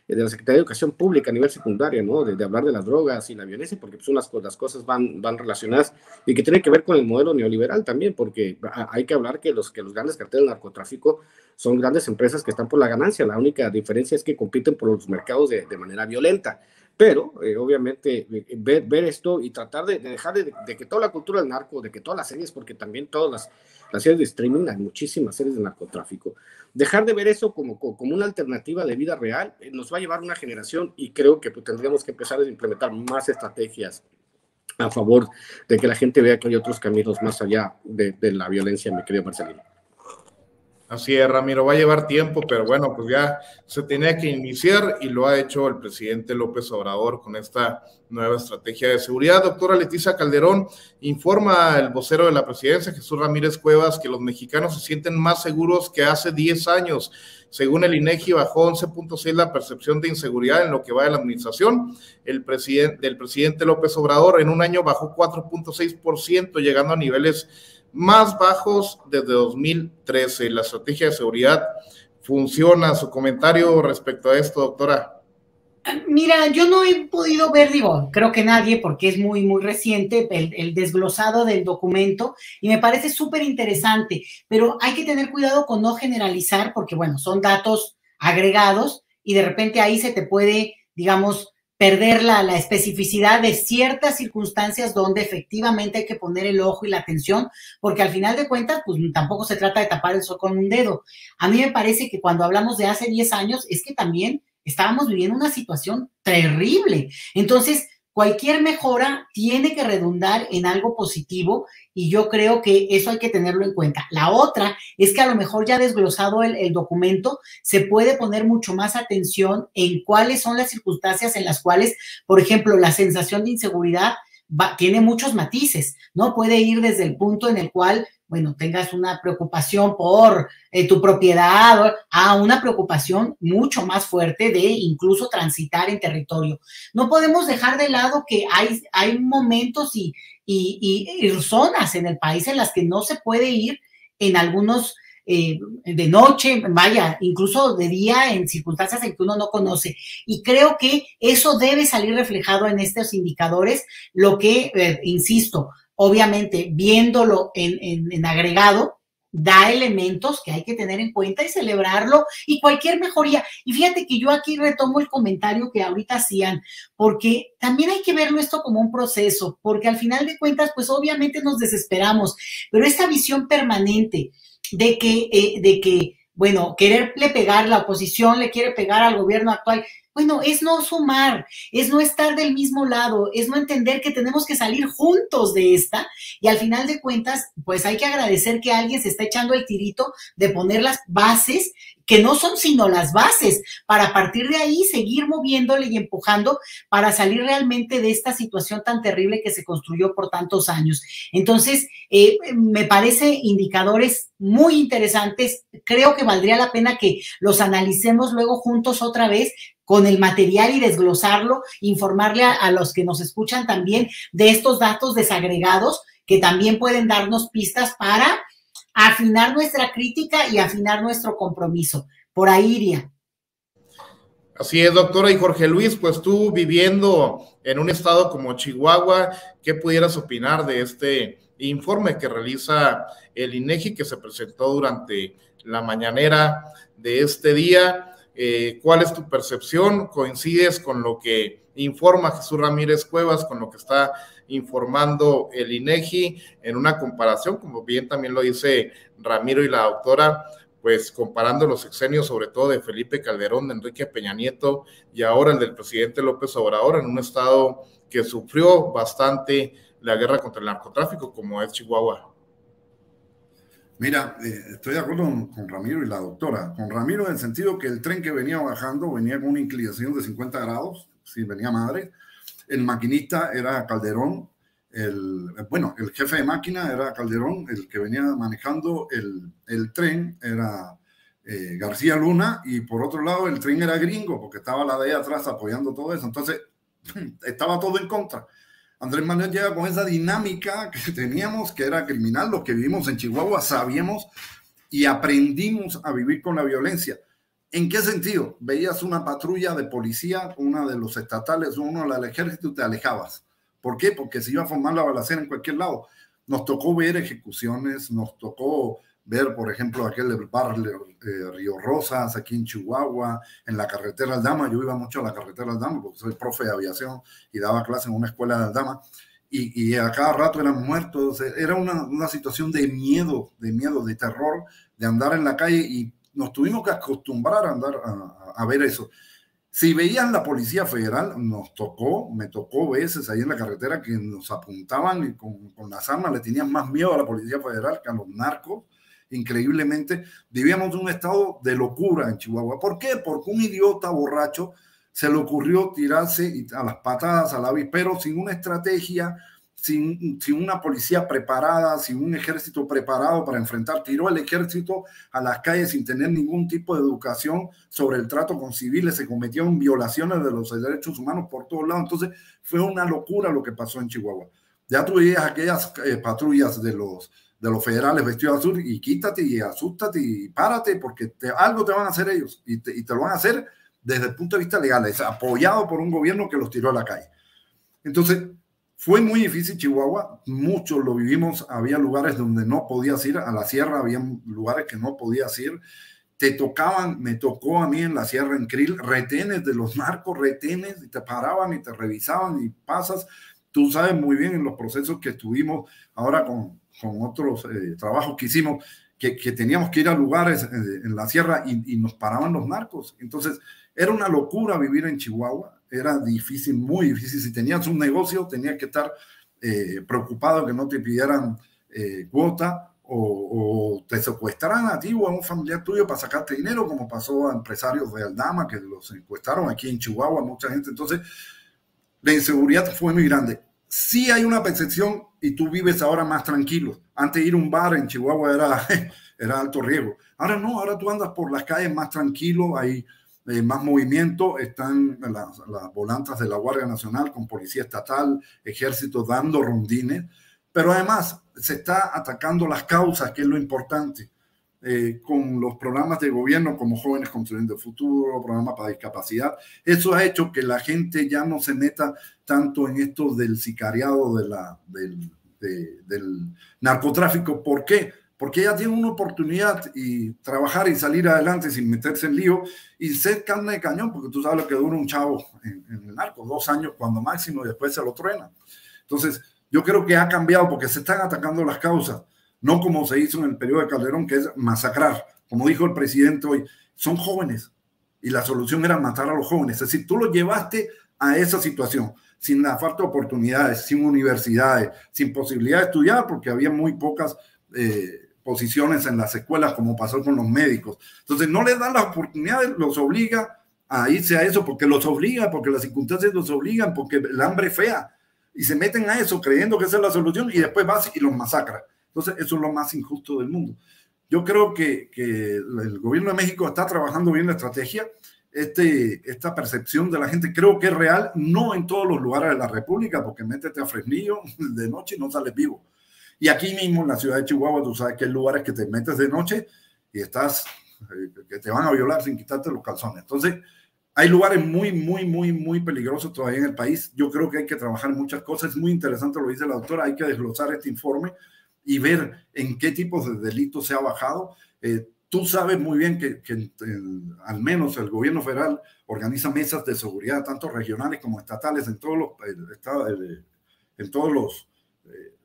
[SPEAKER 2] la Secretaría de Educación Pública a nivel secundario, ¿no? De hablar de las drogas y la violencia, porque pues las cosas van relacionadas y que tienen que ver con el modelo neoliberal también, porque hay que hablar que los grandes carteles del narcotráfico son grandes empresas que están por la ganancia. La única diferencia es que compiten por los mercados de manera violenta. Pero, obviamente, ver esto y tratar de dejar de que toda la cultura del narco, de que todas las series, porque también todas las series de streaming, hay muchísimas series de narcotráfico, dejar de ver eso como una alternativa de vida real, nos va a llevar una generación, y creo que pues, tendríamos que empezar a implementar más estrategias a favor de que la gente vea que hay otros caminos más allá de la violencia, mi querido Marcelino.
[SPEAKER 1] Así es, Ramiro, va a llevar tiempo, pero bueno, pues ya se tenía que iniciar y lo ha hecho el presidente López Obrador con esta nueva estrategia de seguridad. Doctora Leticia Calderón, informa el vocero de la presidencia, Jesús Ramírez Cuevas, que los mexicanos se sienten más seguros que hace 10 años. Según el INEGI, bajó 11.6 la percepción de inseguridad en lo que va de la administración. El presidente López Obrador en un año bajó 4.6%, llegando a niveles más bajos desde 2013. La estrategia de seguridad funciona. Su comentario respecto a esto, doctora.
[SPEAKER 4] Mira, yo no he podido ver, creo que nadie, porque es muy, muy reciente, el desglosado del documento, y me parece súper interesante, pero hay que tener cuidado con no generalizar, porque bueno, son datos agregados, y de repente ahí se te puede, digamos, perder la especificidad de ciertas circunstancias donde efectivamente hay que poner el ojo y la atención, porque al final de cuentas, pues tampoco se trata de tapar el sol con un dedo. A mí me parece que cuando hablamos de hace 10 años, es que también estábamos viviendo una situación terrible. Entonces, cualquier mejora tiene que redundar en algo positivo, y yo creo que eso hay que tenerlo en cuenta. La otra es que a lo mejor ya desglosado el documento, se puede poner mucho más atención en cuáles son las circunstancias en las cuales, por ejemplo, la sensación de inseguridad tiene muchos matices, ¿no? Puede ir desde el punto en el cual, bueno, tengas una preocupación por tu propiedad, a una preocupación mucho más fuerte de incluso transitar en territorio. No podemos dejar de lado que hay momentos y zonas en el país en las que no se puede ir en algunos de noche, vaya, incluso de día, en circunstancias en que uno no conoce. Y creo que eso debe salir reflejado en estos indicadores, lo que, insisto, obviamente, viéndolo en agregado, da elementos que hay que tener en cuenta y celebrarlo, y cualquier mejoría. Y fíjate que yo aquí retomo el comentario que ahorita hacían, porque también hay que verlo esto como un proceso, porque al final de cuentas, pues obviamente nos desesperamos, pero esta visión permanente de que, bueno, quererle pegar, la oposición le quiere pegar al gobierno actual, bueno, es no sumar, es no estar del mismo lado, es no entender que tenemos que salir juntos de esta, y al final de cuentas, pues hay que agradecer que alguien se está echando el tirito de poner las bases, que no son sino las bases, para partir de ahí seguir moviéndole y empujando para salir realmente de esta situación tan terrible que se construyó por tantos años. Entonces, me parece indicadores muy interesantes. Creo que valdría la pena que los analicemos luego juntos otra vez con el material y desglosarlo, informarle a los que nos escuchan también de estos datos desagregados que también pueden darnos pistas para afinar nuestra crítica y afinar nuestro compromiso. Por ahí iría.
[SPEAKER 1] Así es, doctora. Y Jorge Luis, pues tú viviendo en un estado como Chihuahua, ¿qué pudieras opinar de este informe que realiza el INEGI que se presentó durante la mañanera de este día? ¿Cuál es tu percepción? ¿Coincides con lo que informa Jesús Ramírez Cuevas, con lo que está informando el INEGI en una comparación, como bien también lo dice Ramiro y la doctora, pues comparando los sexenios, sobre todo de Felipe Calderón, de Enrique Peña Nieto y ahora el del presidente López Obrador, en un estado que sufrió bastante la guerra contra el narcotráfico, como es Chihuahua?
[SPEAKER 3] Mira, estoy de acuerdo con Ramiro y la doctora. Con Ramiro en el sentido que el tren que venía bajando venía con una inclinación de 50 grados, sí, venía madre. El maquinista era Calderón, el jefe de máquina era Calderón, el que venía manejando el tren era García Luna, y por otro lado el tren era gringo, porque estaba la DEA atrás apoyando todo eso. Entonces, estaba todo en contra. Andrés Manuel llega con esa dinámica que teníamos, que era criminal. Los que vivimos en Chihuahua sabíamos y aprendimos a vivir con la violencia. ¿En qué sentido? Veías una patrulla de policía, una de los estatales, uno del ejército, te alejabas. ¿Por qué? Porque se iba a formar la balacera en cualquier lado. Nos tocó ver ejecuciones, nos tocó ver, por ejemplo, aquel bar Río Rosas, aquí en Chihuahua, en la carretera Aldama. Yo iba mucho a la carretera Aldama porque soy profe de aviación y daba clase en una escuela de Aldama, y a cada rato eran muertos. Era una situación de miedo, de terror, de andar en la calle, y nos tuvimos que acostumbrar a andar a ver eso. Si veían la Policía Federal, me tocó veces ahí en la carretera que nos apuntaban y con las armas le tenían más miedo a la Policía Federal que a los narcos. Increíblemente, vivíamos un estado de locura en Chihuahua. ¿Por qué? Porque un idiota borracho se le ocurrió tirarse a las patadas al avispero sin una estrategia, sin una policía preparada, sin un ejército preparado para enfrentar. Tiró el ejército a las calles sin tener ningún tipo de educación sobre el trato con civiles. Se cometieron violaciones de los derechos humanos por todos lados. Entonces fue una locura lo que pasó en Chihuahua. Ya tú veías aquellas patrullas de los federales vestidos de azul, y quítate y asústate y párate, porque algo te van a hacer ellos, y te lo van a hacer desde el punto de vista legal, es apoyado por un gobierno que los tiró a la calle. Entonces fue muy difícil Chihuahua, muchos lo vivimos. Había lugares donde no podías ir, a la sierra había lugares que no podías ir. Me tocó a mí en la sierra, en Krill, retenes de los narcos, retenes, y te paraban y te revisaban y pasas. Tú sabes muy bien en los procesos que estuvimos ahora con otros trabajos que hicimos, que teníamos que ir a lugares en la sierra y nos paraban los narcos. Entonces era una locura vivir en Chihuahua, era difícil, muy difícil. Si tenías un negocio, tenías que estar preocupado que no te pidieran cuota o te secuestraran a ti o a un familiar tuyo para sacarte dinero, como pasó a empresarios de Aldama que los secuestraron aquí en Chihuahua, mucha gente. Entonces la inseguridad fue muy grande. Sí hay una percepción, y tú vives ahora más tranquilo. Antes ir a un bar en Chihuahua era alto riesgo. Ahora no, ahora tú andas por las calles más tranquilo, hay más movimiento, están las volantas de la Guardia Nacional con Policía Estatal, Ejército dando rondines, pero además se está atacando las causas, que es lo importante. Con los programas de gobierno como Jóvenes Construyendo el Futuro, programa para discapacidad. Eso ha hecho que la gente ya no se meta tanto en esto del sicariado, del narcotráfico. ¿Por qué? Porque ya tienen una oportunidad y trabajar y salir adelante sin meterse en lío y ser carne de cañón, porque tú sabes lo que dura un chavo en el narco, 2 años cuando máximo, y después se lo truena. Entonces yo creo que ha cambiado porque se están atacando las causas. No como se hizo en el periodo de Calderón, que es masacrar. Como dijo el presidente hoy, son jóvenes y la solución era matar a los jóvenes. Es decir, tú los llevaste a esa situación sin la falta de oportunidades, sin universidades, sin posibilidad de estudiar, porque había muy pocas posiciones en las escuelas, como pasó con los médicos. Entonces no les dan las oportunidades, los obliga a irse a eso, porque los obliga, porque las circunstancias los obligan, porque el hambre es fea. Y se meten a eso creyendo que esa es la solución, y después vas y los masacras. Entonces, eso es lo más injusto del mundo. Yo creo que el gobierno de México está trabajando bien la estrategia. Esta percepción de la gente creo que es real, no en todos los lugares de la República, porque métete a Fresnillo de noche y no sales vivo. Y aquí mismo en la ciudad de Chihuahua, tú sabes que hay lugares que te metes de noche y estás, que te van a violar sin quitarte los calzones. Entonces, Hay lugares muy peligrosos todavía en el país. Yo creo que hay que trabajar en muchas cosas. Es muy interesante lo que dice la doctora. Hay que desglosar este informe y ver en qué tipos de delitos se ha bajado. Tú sabes muy bien que al menos el gobierno federal organiza mesas de seguridad, tanto regionales como estatales, en todos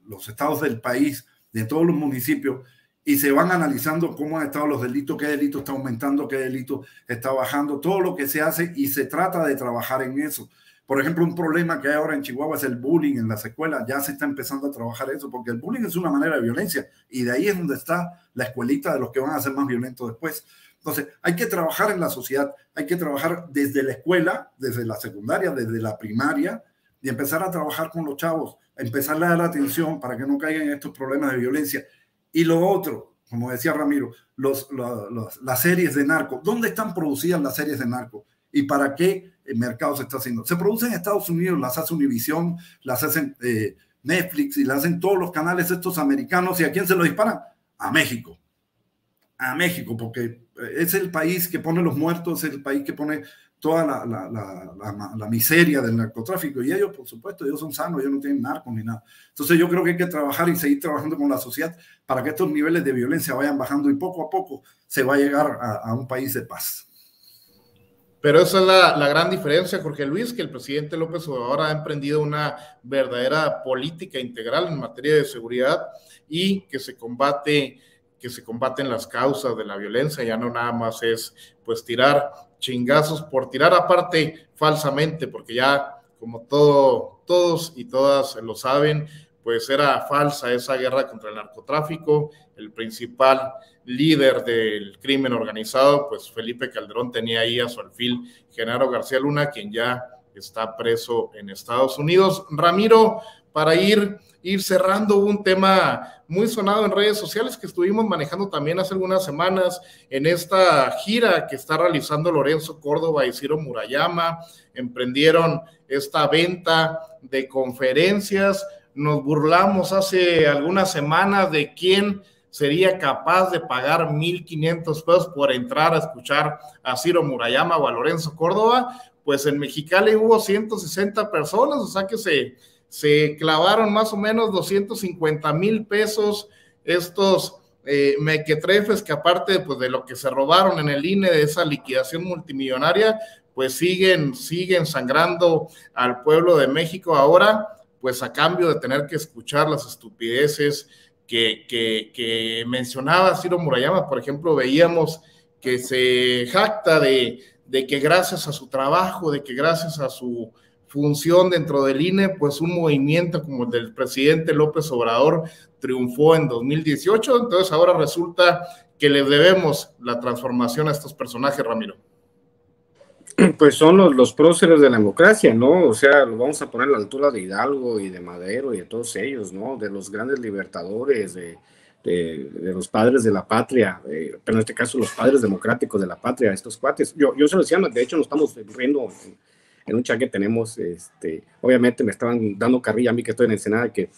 [SPEAKER 3] los estados del país, en todos los municipios, y se van analizando cómo han estado los delitos, qué delito está aumentando, qué delito está bajando, todo lo que se hace, y se trata de trabajar en eso. Por ejemplo, un problema que hay ahora en Chihuahua es el bullying en las escuelas. Ya se está empezando a trabajar eso, porque el bullying es una manera de violencia, y de ahí es donde está la escuelita de los que van a ser más violentos después. Entonces, hay que trabajar en la sociedad, hay que trabajar desde la escuela, desde la secundaria, desde la primaria, y empezar a trabajar con los chavos, empezarle a dar atención para que no caigan en estos problemas de violencia. Y lo otro, como decía Ramiro, las series de narco. ¿Dónde están producidas las series de narco? ¿Y para qué mercado se está haciendo? Se producen en Estados Unidos, las hace Univision, las hacen Netflix y las hacen todos los canales estos americanos. ¿Y a quién se lo disparan? A México. A México, porque es el país que pone los muertos, es el país que pone toda la miseria del narcotráfico, y ellos, por supuesto, ellos son sanos, ellos no tienen narcos ni nada. Entonces yo creo que hay que trabajar y seguir trabajando con la sociedad para que estos niveles de violencia vayan bajando, y poco a poco se va a llegar a un país de paz.
[SPEAKER 1] Pero esa es la gran diferencia, Jorge Luis, que el presidente López Obrador ha emprendido una verdadera política integral en materia de seguridad, y que se combaten las causas de la violencia. Ya no nada más es pues tirar chingazos por tirar, aparte falsamente, porque ya como todos y todas lo saben, pues era falsa esa guerra contra el narcotráfico. El principal líder del crimen organizado, pues Felipe Calderón, tenía ahí a su alfil Genaro García Luna, quien ya está preso en Estados Unidos. Ramiro, para ir cerrando, un tema muy sonado en redes sociales que estuvimos manejando también hace algunas semanas en esta gira que está realizando Lorenzo Córdoba y Ciro Murayama. Emprendieron esta venta de conferencias. Nos burlamos hace algunas semanas de quién sería capaz de pagar 1,500 pesos por entrar a escuchar a Ciro Murayama o a Lorenzo Córdoba. Pues en Mexicali hubo 160 personas, o sea que se clavaron más o menos 250,000 pesos estos mequetrefes, que aparte pues, de lo que se robaron en el INE, de esa liquidación multimillonaria, pues siguen sangrando al pueblo de México ahora, pues a cambio de tener que escuchar las estupideces que mencionaba Ciro Murayama. Por ejemplo, veíamos que se jacta de que gracias a su trabajo, de que gracias a su función dentro del INE, pues un movimiento como el del presidente López Obrador triunfó en 2018, entonces ahora resulta que les debemos la transformación a estos personajes, Ramiro.
[SPEAKER 2] Pues son los próceres de la democracia, ¿no? O sea, lo vamos a poner a la altura de Hidalgo y de Madero y de todos ellos, ¿no? De los grandes libertadores, de los padres de la patria, pero en este caso los padres democráticos de la patria, estos cuates. Yo se lo decía, de hecho nos estamos riendo en un chat que tenemos, obviamente me estaban dando carrilla a mí que estoy en Ensenada, que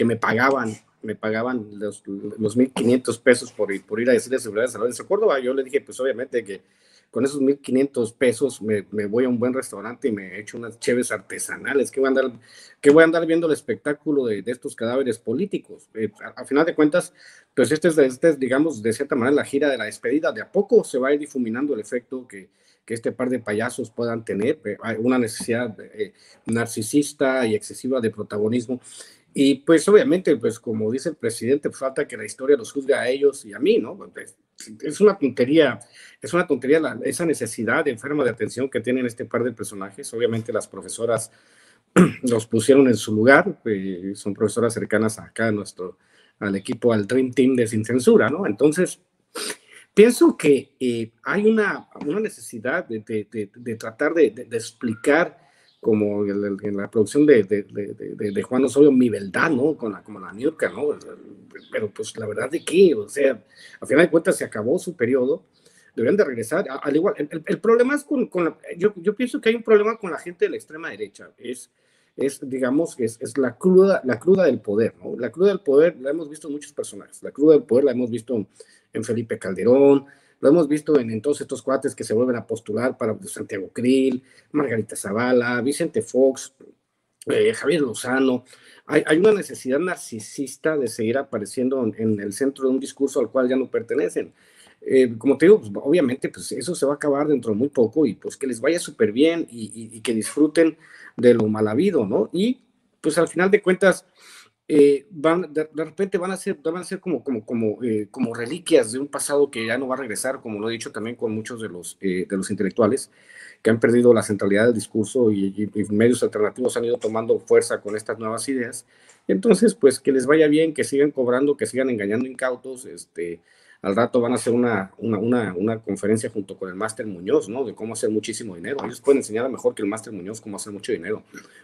[SPEAKER 2] me pagaban los 1,500 pesos por ir a decirle seguridad a Lorenzo Córdoba. Yo le dije, pues obviamente que con esos 1,500 pesos me voy a un buen restaurante y me echo unas cheves artesanales, que voy a andar viendo el espectáculo de estos cadáveres políticos. A final de cuentas, pues este es, digamos, de cierta manera la gira de la despedida. De a poco se va a ir difuminando el efecto que este par de payasos puedan tener, una necesidad narcisista y excesiva de protagonismo. Y pues obviamente, pues como dice el presidente, pues falta que la historia los juzgue a ellos y a mí, ¿no? Es una tontería esa necesidad enferma de atención que tienen este par de personajes. Obviamente las profesoras los pusieron en su lugar, son profesoras cercanas acá al equipo, al Dream Team de Sin Censura, ¿no? Entonces, pienso que hay una necesidad de tratar de explicar, como en la producción de Juan Osorio, mi verdad, ¿no? Como la Niurka, ¿no? Pero pues la verdad de qué, o sea, a final de cuentas se acabó su periodo, deberían de regresar, al igual, el problema es yo pienso que hay un problema con la gente de la extrema derecha, digamos, es la cruda del poder, ¿no? La cruda del poder la hemos visto en muchos personajes, la cruda del poder la hemos visto en Felipe Calderón, Lo hemos visto en todos estos cuates que se vuelven a postular para Santiago Krill, Margarita Zavala, Vicente Fox, Javier Lozano. Hay una necesidad narcisista de seguir apareciendo en el centro de un discurso al cual ya no pertenecen. Como te digo, pues, obviamente pues eso se va a acabar dentro de muy poco, y pues que les vaya súper bien y que disfruten de lo mal habido, ¿no? Y pues al final de cuentas, de repente van a ser como reliquias de un pasado que ya no va a regresar, como lo he dicho también con muchos de los intelectuales que han perdido la centralidad del discurso, y medios alternativos han ido tomando fuerza con estas nuevas ideas. Entonces, pues que les vaya bien, que sigan cobrando, que sigan engañando incautos. Al rato van a hacer una conferencia junto con el Máster Muñoz, ¿no? De cómo hacer muchísimo dinero. Ellos pueden enseñar mejor que el Máster Muñoz cómo hacer mucho dinero.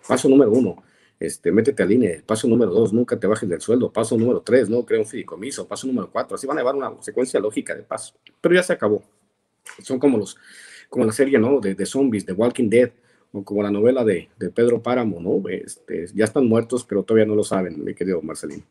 [SPEAKER 2] Paso número 1, métete al INE. Paso número 2, nunca te bajes del sueldo. Paso número 3, no, crea un fideicomiso. Paso número 4, así van a llevar una secuencia lógica de pasos. Pero ya se acabó. Son como la serie, ¿no? De zombies, de Walking Dead, o como la novela de Pedro Páramo, ¿no? Ya están muertos, pero todavía no lo saben, mi querido Marcelino.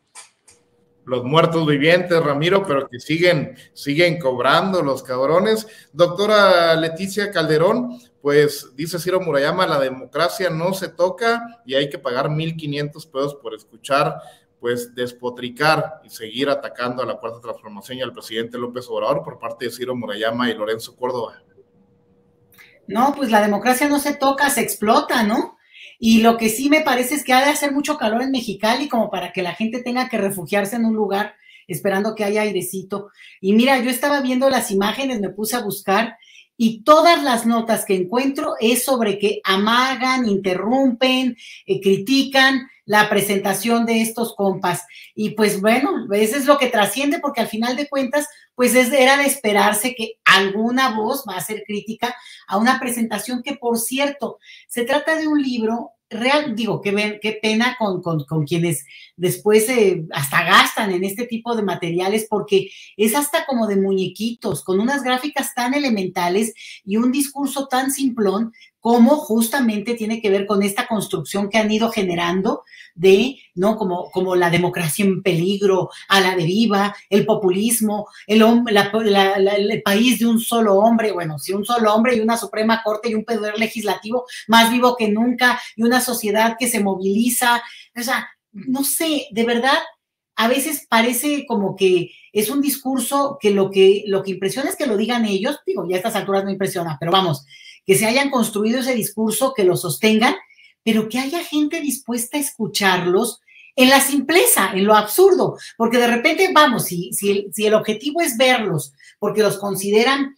[SPEAKER 1] Los muertos vivientes, Ramiro, pero que siguen cobrando los cabrones. Doctora Leticia Calderón, pues dice Ciro Murayama, la democracia no se toca y hay que pagar 1,500 pesos por escuchar, pues, despotricar y seguir atacando a la Cuarta Transformación y al presidente López Obrador por parte de Ciro Murayama y Lorenzo Córdoba.
[SPEAKER 4] No, pues la democracia no se toca, se explota, ¿no? Y lo que sí me parece es que ha de hacer mucho calor en Mexicali como para que la gente tenga que refugiarse en un lugar esperando que haya airecito. Y mira, yo estaba viendo las imágenes, me puse a buscar, y todas las notas que encuentro es sobre que amagan, interrumpen, critican la presentación de estos compas. Y pues bueno, eso es lo que trasciende, porque al final de cuentas, pues era de esperarse que alguna voz va a hacer crítica a una presentación que, por cierto, se trata de un libro real. Digo, qué pena con quienes después hasta gastan en este tipo de materiales, porque es hasta como de muñequitos, con unas gráficas tan elementales y un discurso tan simplón, como justamente tiene que ver con esta construcción que han ido generando de, ¿no? Como la democracia en peligro, a la deriva, el populismo, el país de un solo hombre. Bueno, sí, un solo hombre y una Suprema Corte y un poder legislativo más vivo que nunca, y una sociedad que se moviliza. O sea, no sé, de verdad, a veces parece como que es un discurso que lo que impresiona es que lo digan ellos. Digo, ya a estas alturas no impresiona, pero vamos, que se hayan construido ese discurso, que lo sostengan, pero que haya gente dispuesta a escucharlos en la simpleza, en lo absurdo, porque de repente, vamos, si el objetivo es verlos, porque los consideran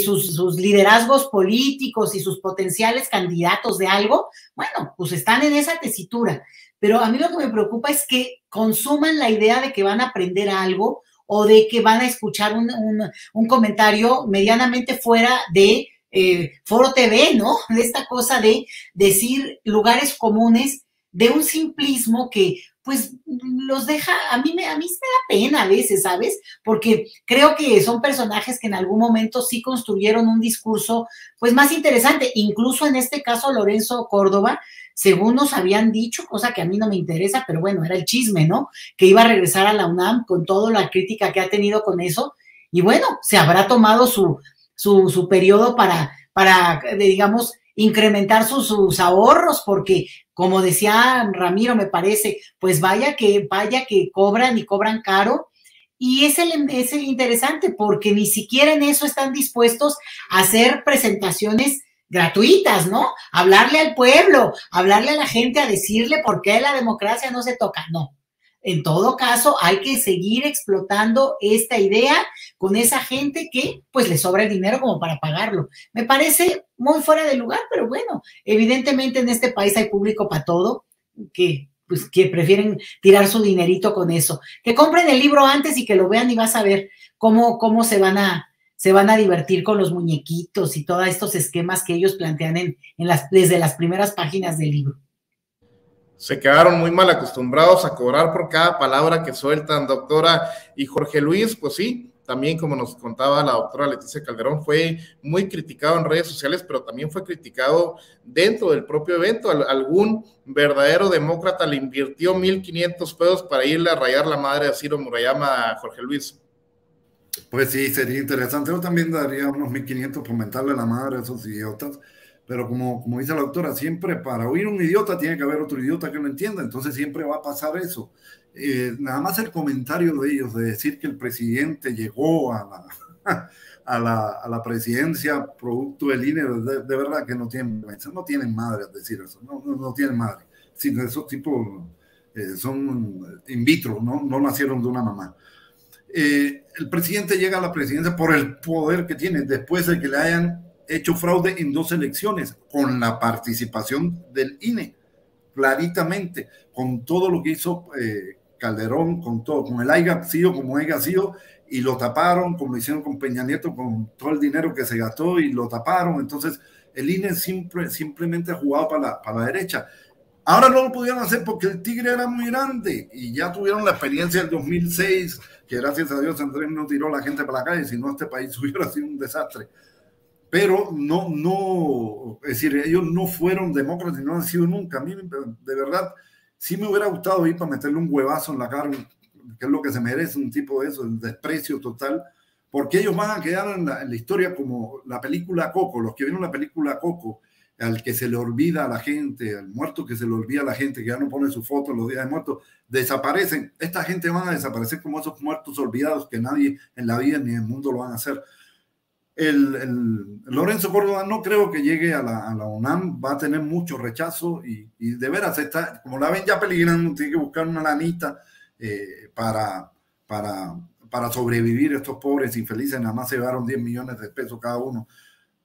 [SPEAKER 4] sus liderazgos políticos y sus potenciales candidatos de algo, bueno, pues están en esa tesitura. Pero a mí lo que me preocupa es que consuman la idea de que van a aprender algo, o de que van a escuchar un comentario medianamente fuera de Foro TV, ¿no? De esta cosa de decir lugares comunes, de un simplismo que pues los deja, a mí me da pena a veces, ¿sabes? Porque creo que son personajes que en algún momento sí construyeron un discurso pues más interesante. Incluso en este caso Lorenzo Córdoba, según nos habían dicho, cosa que a mí no me interesa, pero bueno, era el chisme, ¿no? Que iba a regresar a la UNAM con toda la crítica que ha tenido con eso, y bueno, se habrá tomado su periodo para, digamos, incrementar sus ahorros, porque como decía Ramiro, me parece, pues vaya que cobran, y cobran caro. Y es el interesante, porque ni siquiera en eso están dispuestos a hacer presentaciones gratuitas, ¿no? Hablarle al pueblo, hablarle a la gente, a decirle por qué la democracia no se toca. No. En todo caso, hay que seguir explotando esta idea con esa gente que pues le sobra el dinero como para pagarlo. Me parece muy fuera de lugar, pero bueno, evidentemente en este país hay público para todo, que prefieren tirar su dinerito con eso. Que compren el libro antes y que lo vean, y vas a ver cómo se van a divertir con los muñequitos y todos estos esquemas que ellos plantean desde las primeras páginas del libro.
[SPEAKER 1] Se quedaron muy mal acostumbrados a cobrar por cada palabra que sueltan, doctora. Y Jorge Luis, pues sí, también como nos contaba la doctora Leticia Calderón, fue muy criticado en redes sociales, pero también fue criticado dentro del propio evento. Algún verdadero demócrata le invirtió 1,500 pesos para irle a rayar la madre a Ciro Murayama a Jorge Luis.
[SPEAKER 3] Pues sí, sería interesante. Yo también daría unos 1.500 por mentarle la madre a esos idiotas. Pero como dice la doctora, siempre para oír un idiota tiene que haber otro idiota que lo entienda. Entonces siempre va a pasar eso. Nada más el comentario de ellos, de decir que el presidente llegó a la presidencia producto del INE, de verdad que no tienen madre a decir eso. No tienen madre. Sí, esos tipos son in vitro, no nacieron de una mamá. El presidente llega a la presidencia por el poder que tiene, después de que le hayan hecho fraude en 2 elecciones, con la participación del INE, claritamente, con todo lo que hizo Calderón, con el haya sido como haya sido, y lo taparon, como lo hicieron con Peña Nieto, con todo el dinero que se gastó, y lo taparon. Entonces, el INE simplemente ha jugado para la derecha. Ahora no lo pudieron hacer porque el tigre era muy grande y ya tuvieron la experiencia del 2006, que gracias a Dios Andrés no tiró a la gente para la calle, si no este país hubiera sido un desastre. Pero es decir, ellos no fueron demócratas y no han sido nunca. A mí, de verdad, sí me hubiera gustado ir para meterle un huevazo en la cara, que es lo que se merece un tipo de eso, el desprecio total, porque ellos van a quedar en la historia como la película Coco, los que vieron la película Coco, al que se le olvida a la gente, al muerto que se le olvida a la gente, que ya no pone su foto en los días de muertos, desaparecen. Esta gente van a desaparecer como esos muertos olvidados que nadie en la vida ni en el mundo lo van a hacer. Lorenzo Córdoba no creo que llegue a la UNAM, va a tener mucho rechazo y de veras está, como la ven ya peligrando, tiene que buscar una lanita para sobrevivir. Estos pobres infelices nada más se llevaron 10 millones de pesos cada uno.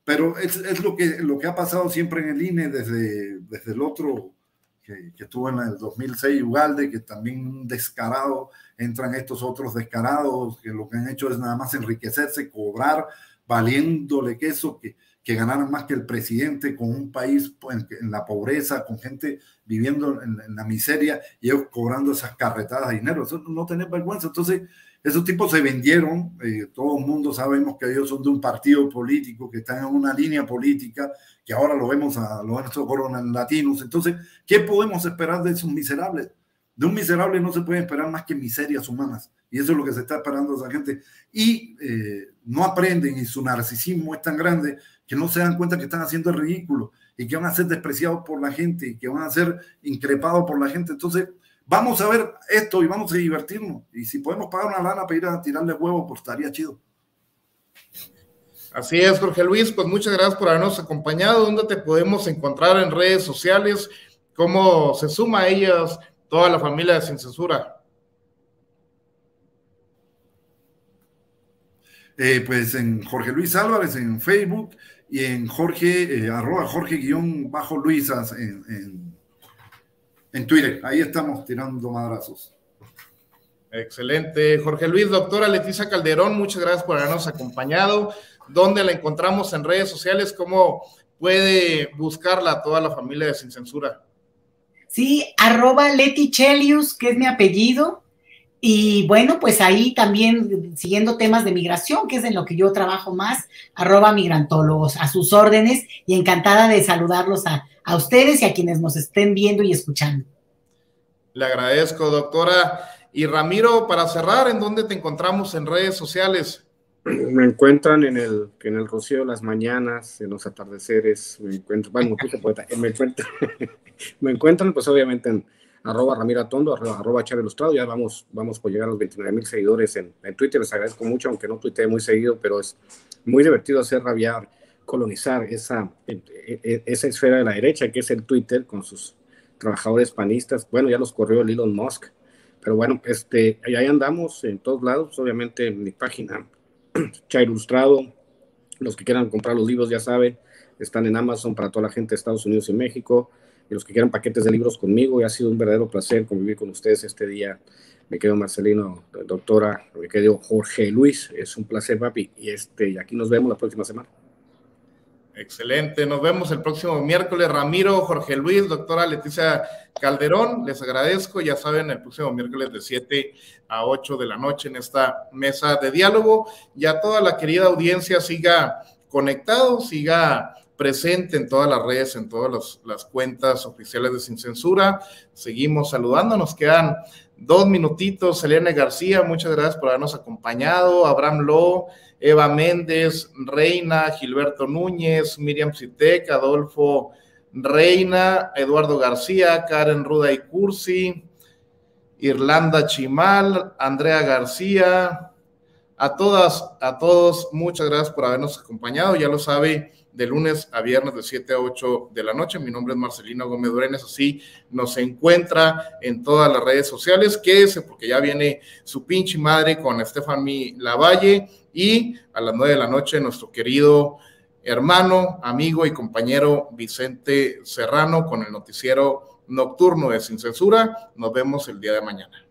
[SPEAKER 3] Pero es lo que ha pasado siempre en el INE desde el otro que estuvo en el 2006, Ugalde, que también descarado, entran estos otros descarados que lo que han hecho es nada más enriquecerse, cobrar, valiéndole queso, que ganaran más que el presidente, con un país en la pobreza, con gente viviendo en la miseria y ellos cobrando esas carretadas de dinero. Eso no tener vergüenza. Entonces, esos tipos se vendieron, todo el mundo sabemos que ellos son de un partido político, que están en una línea política, que ahora lo vemos a Lorenzo Córdoba en Latinos. Entonces, ¿qué podemos esperar de esos miserables? De un miserable no se puede esperar más que miserias humanas, y eso es lo que se está esperando de esa gente. Y no aprenden, y su narcisismo es tan grande que no se dan cuenta que están haciendo el ridículo, y que van a ser despreciados por la gente, y que van a ser increpados por la gente. Entonces, vamos a ver esto y vamos a divertirnos. Y si podemos pagar una lana para ir a tirarle huevos, pues estaría chido.
[SPEAKER 1] Así es, Jorge Luis, pues muchas gracias por habernos acompañado. ¿Dónde te podemos encontrar en redes sociales? ¿Cómo se suma a ellas toda la familia de Sin Censura?
[SPEAKER 3] Pues en Jorge Luis Álvarez en Facebook y en Jorge, @Jorge_Luisas en Twitter. Ahí estamos tirando madrazos.
[SPEAKER 1] Excelente, Jorge Luis. Doctora Leticia Calderón, muchas gracias por habernos acompañado. ¿Dónde la encontramos en redes sociales? ¿Cómo puede buscarla toda la familia de Sin Censura?
[SPEAKER 4] Sí, @Letichelius, que es mi apellido. Y bueno, pues ahí también siguiendo temas de migración, que es en lo que yo trabajo más, @migrantólogos, a sus órdenes, y encantada de saludarlos a ustedes y a quienes nos estén viendo y escuchando.
[SPEAKER 1] Le agradezco, doctora. Y Ramiro, para cerrar, ¿en dónde te encontramos en redes sociales?
[SPEAKER 2] Me encuentran en el Rocío de las Mañanas, en los atardeceres, me encuentran pues obviamente en @Ramiro Atondo, @Chavo Ilustrado. Ya vamos por llegar a los 29,000 seguidores en Twitter. Les agradezco mucho, aunque no tuitee muy seguido, pero es muy divertido hacer rabiar, colonizar esa esfera de la derecha que es el Twitter, con sus trabajadores panistas. Bueno, ya los corrió el Elon Musk, pero bueno, ahí andamos en todos lados. Obviamente en mi página Chavo Ilustrado, los que quieran comprar los libros ya saben, están en Amazon para toda la gente de Estados Unidos y México. Y los que quieran paquetes de libros conmigo, y ha sido un verdadero placer convivir con ustedes este día. Me quedo Marcelino, doctora, me quedo Jorge Luis, es un placer, papi, y aquí nos vemos la próxima semana.
[SPEAKER 1] Excelente, nos vemos el próximo miércoles. Ramiro, Jorge Luis, doctora Leticia Calderón, les agradezco. Ya saben, el próximo miércoles de 7 a 8 de la noche en esta mesa de diálogo. Y a toda la querida audiencia, siga conectado, siga presente en todas las redes, en todas las cuentas oficiales de Sin Censura. Seguimos saludando, nos quedan 2 minutitos. Selene García, muchas gracias por habernos acompañado. Abraham Lo, Eva Méndez, Reina, Gilberto Núñez, Miriam Citec, Adolfo Reina, Eduardo García, Karen Ruda y Cursi, Irlanda Chimal, Andrea García, a todas, a todos, muchas gracias por habernos acompañado. Ya lo sabe, de lunes a viernes de 7 a 8 de la noche. Mi nombre es Marcelino Gómez Brenes, así nos encuentra en todas las redes sociales. Quédese porque ya viene su pinche madre con Stephanie Lavalle, y a las 9 de la noche nuestro querido hermano, amigo y compañero Vicente Serrano con el noticiero nocturno de Sin Censura. Nos vemos el día de mañana.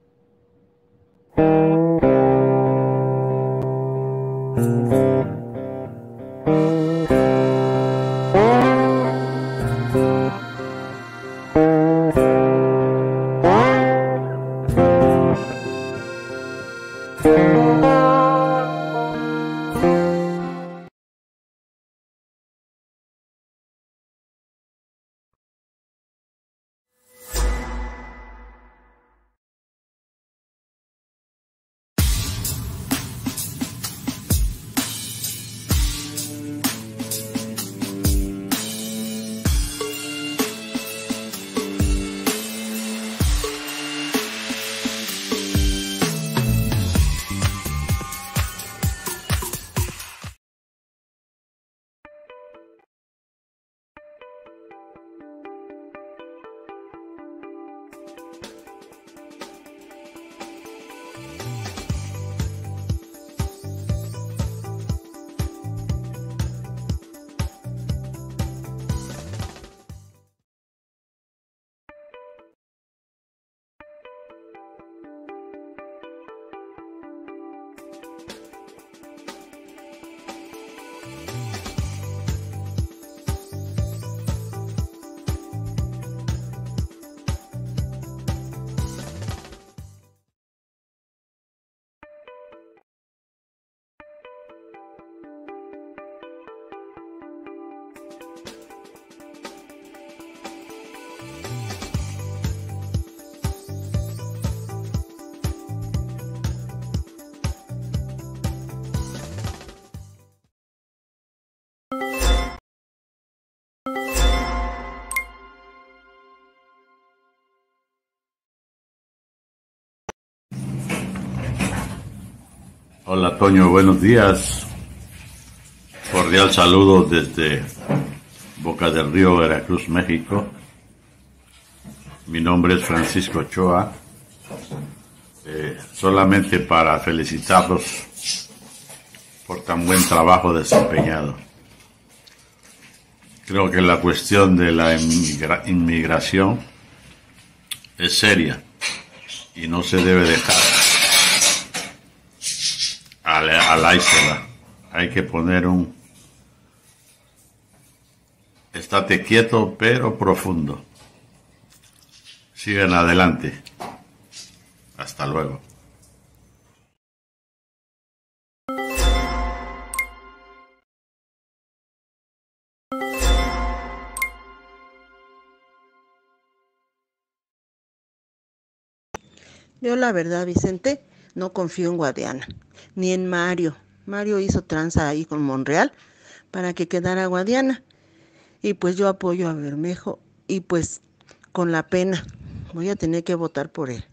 [SPEAKER 5] Hola Toño, buenos días. Cordial saludo desde Boca del Río, Veracruz, México. Mi nombre es Francisco Ochoa. Solamente para felicitarlos por tan buen trabajo desempeñado. Creo que la cuestión de la inmigración es seria y no se debe dejar a la isla. Hay que poner un estate quieto pero profundo. Sigan adelante. Hasta luego.
[SPEAKER 6] Yo la verdad, Vicente, no confío en Guadiana, ni en Mario. Mario hizo tranza ahí con Monreal para que quedara Guadiana. Y pues yo apoyo a Bermejo y pues con la pena voy a tener que votar por él.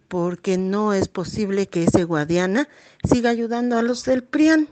[SPEAKER 6] Porque no es posible que ese Guadiana siga ayudando a los del PRIAN.